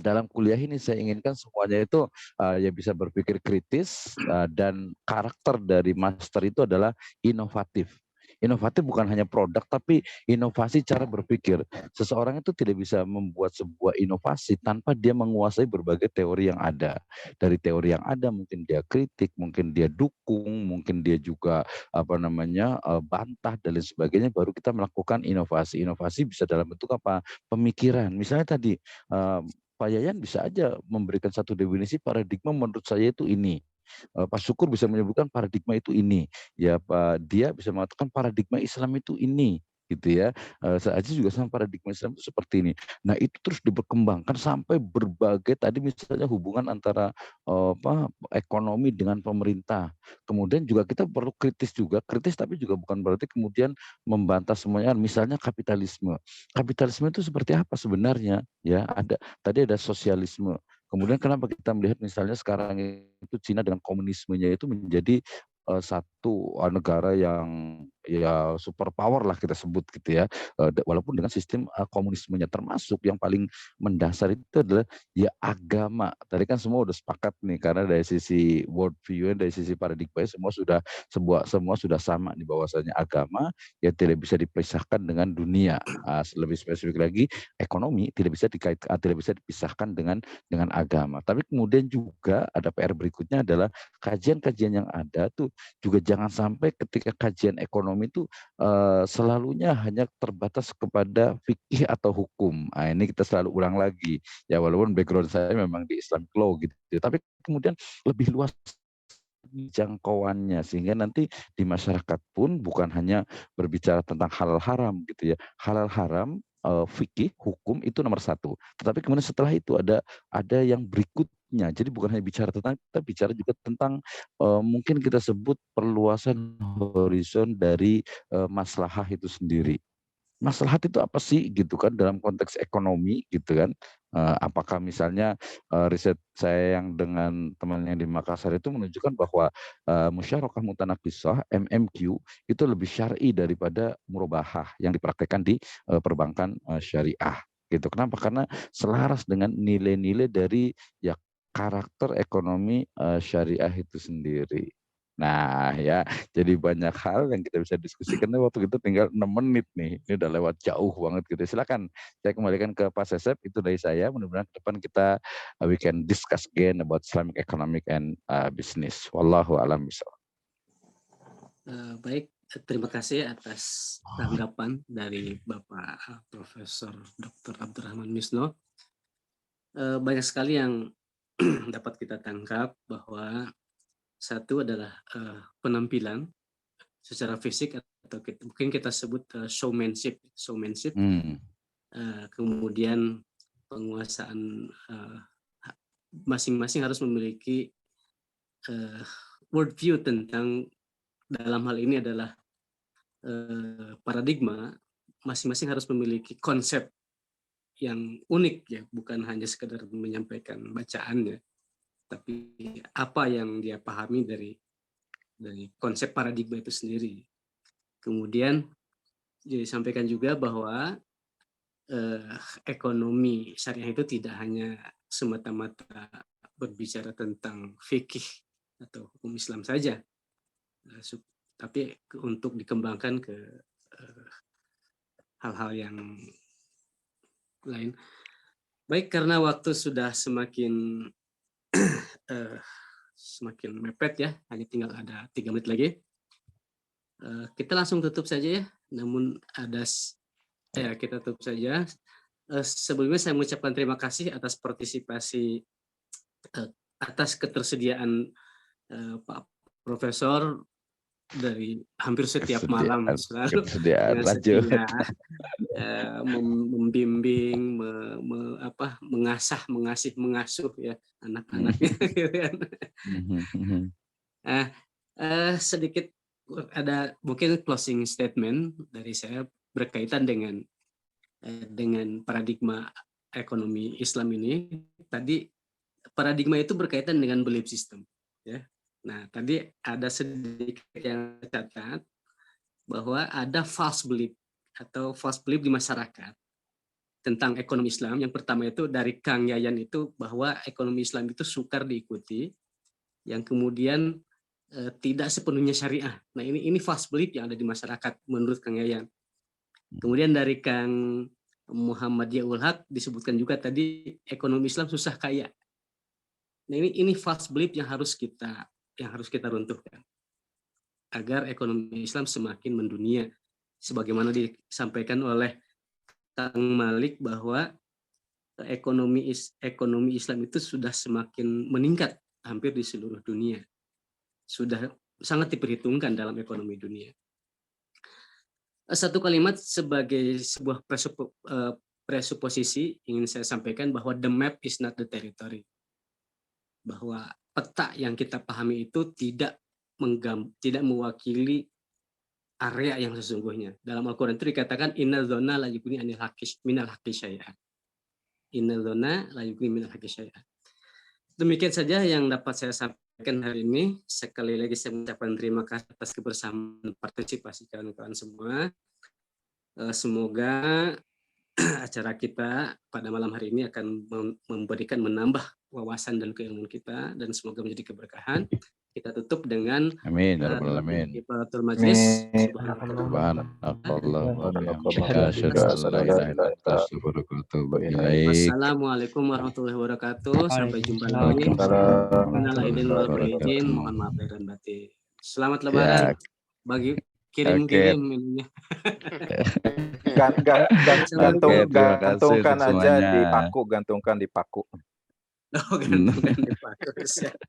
S1: dalam kuliah ini saya inginkan semuanya itu ya bisa berpikir kritis, dan karakter dari master itu adalah inovatif. Inovatif bukan hanya produk tapi inovasi cara berpikir. Seseorang itu tidak bisa membuat sebuah inovasi tanpa dia menguasai berbagai teori yang ada. Dari teori yang ada mungkin dia kritik, mungkin dia dukung, mungkin dia juga bantah dan lain sebagainya, baru kita melakukan inovasi. Inovasi bisa dalam bentuk apa? Pemikiran. Misalnya tadi Pak Yayan bisa aja memberikan satu definisi paradigma menurut saya itu ini. Pak Syukur bisa menyebutkan paradigma itu ini. Ya Pak dia bisa mengatakan paradigma Islam itu ini gitu ya. Saya Aziz juga sama paradigma Islam itu seperti ini. Nah, itu terus diperkembangkan sampai berbagai tadi misalnya hubungan antara ekonomi dengan pemerintah. Kemudian juga kita perlu kritis juga, kritis tapi juga bukan berarti kemudian membantah semuanya. Misalnya kapitalisme. Kapitalisme itu seperti apa sebenarnya? Ya, tadi ada sosialisme. Kemudian kenapa kita melihat misalnya sekarang itu Cina dengan komunismenya itu menjadi satu negara yang ya super power lah kita sebut gitu ya. Walaupun dengan sistem komunismenya, termasuk yang paling mendasar itu adalah ya agama. Tadi kan semua udah sepakat nih karena dari sisi world view, dari sisi paradigma semua sudah sama di bahwasanya agama ya tidak bisa dipisahkan dengan dunia. Lebih spesifik lagi ekonomi tidak bisa dipisahkan dengan agama. Tapi kemudian juga ada PR berikutnya adalah kajian-kajian yang ada tuh juga jangan sampai ketika kajian ekonomi itu selalunya hanya terbatas kepada fikih atau hukum. Nah, ini kita selalu ulang lagi. Ya walaupun background saya memang di Islamic law gitu. Tapi kemudian lebih luas jangkauannya sehingga nanti di masyarakat pun bukan hanya berbicara tentang halal haram gitu ya. Halal haram fikih, hukum itu nomor satu. Tetapi kemudian setelah itu ada yang berikutnya. Jadi bukan hanya bicara tentang, kita bicara juga tentang mungkin kita sebut perluasan horizon dari maslahah itu sendiri. Maslahat itu apa sih gitu kan dalam konteks ekonomi gitu kan. Apakah misalnya riset saya yang dengan teman yang di Makassar itu menunjukkan bahwa musyarakah mutanakisah MMQ itu lebih syar'i daripada murabahah yang dipraktekkan di perbankan syariah gitu. Kenapa? Karena selaras dengan nilai-nilai dari ya karakter ekonomi syariah itu sendiri. Nah ya, jadi banyak hal yang kita bisa diskusikan. Waktu itu tinggal 6 menit nih, ini udah lewat jauh banget gitu. Silakan saya kembalikan ke Pak Sesep, itu dari saya. Mudah-mudahan ke depan kita we can discuss again about Islamic economic and business. Wallahu a'lam bishawab.
S2: Baik, terima kasih atas tanggapan dari Bapak Profesor Dr. Abdurrahman Misno. Banyak sekali yang dapat kita tangkap bahwa satu adalah penampilan secara fisik atau mungkin kita sebut showmanship. Kemudian penguasaan masing-masing harus memiliki worldview tentang, dalam hal ini adalah paradigma. Masing-masing harus memiliki konsep yang unik ya, bukan hanya sekedar menyampaikan bacaannya, tapi apa yang dia pahami dari konsep paradigma itu sendiri. Kemudian disampaikan juga bahwa ekonomi syariah itu tidak hanya semata-mata berbicara tentang fikih atau hukum Islam saja, tapi untuk dikembangkan ke hal-hal yang lain. Baik, karena waktu sudah semakin semakin mepet ya, hanya tinggal ada 3 menit lagi. Kita langsung tutup saja ya. Namun kita tutup saja. Sebelumnya saya mengucapkan terima kasih atas partisipasi, atas ketersediaan Pak Profesor dari hampir setiap malam selalu dengan setia membimbing, mengasuh ya anak-anaknya. Sedikit ada mungkin closing statement dari saya berkaitan dengan paradigma ekonomi Islam ini. Tadi paradigma itu berkaitan dengan belief system, ya. Nah, tadi ada sedikit yang catat bahwa ada false belief atau false belief di masyarakat tentang ekonomi Islam. Yang pertama itu dari Kang Yayan itu bahwa ekonomi Islam itu sukar diikuti, yang kemudian tidak sepenuhnya syariah. Nah, ini false belief yang ada di masyarakat menurut Kang Yayan. Kemudian dari Kang Muhammad Yaul Haq disebutkan juga tadi ekonomi Islam susah kaya. Nah, ini false belief yang harus kita runtuhkan agar ekonomi Islam semakin mendunia, sebagaimana disampaikan oleh Kang Malik bahwa ekonomi Islam itu sudah semakin meningkat hampir di seluruh dunia, sudah sangat diperhitungkan dalam ekonomi dunia. Satu kalimat sebagai sebuah presuposisi ingin saya sampaikan bahwa the map is not the territory, bahwa peta yang kita pahami itu tidak mewakili area yang sesungguhnya. Dalam Al-Quran itu dikatakan innal dzanna la yughni minal haqqi syai'an. Innal dzanna la yughni minal haqqi syai'an. Demikian saja yang dapat saya sampaikan hari ini. Sekali lagi saya mengucapkan terima kasih atas kebersamaan partisipasi kawan-kawan semua. Semoga acara kita pada malam hari ini akan menambah wawasan dan keilmuan kita, dan semoga menjadi keberkahan. Kita tutup dengan
S1: amin ya rabbal alamin.
S2: Kifaratul majlis. Assalamualaikum warahmatullahi wabarakatuh. Sampai jumpa lagi. Mohon maaf lahir dan batin. Selamat Lebaran. Bagi kirim-kirim ininya.
S4: Gantungkan aja di paku, gantungkan di paku.
S2: Gantungkan di paku.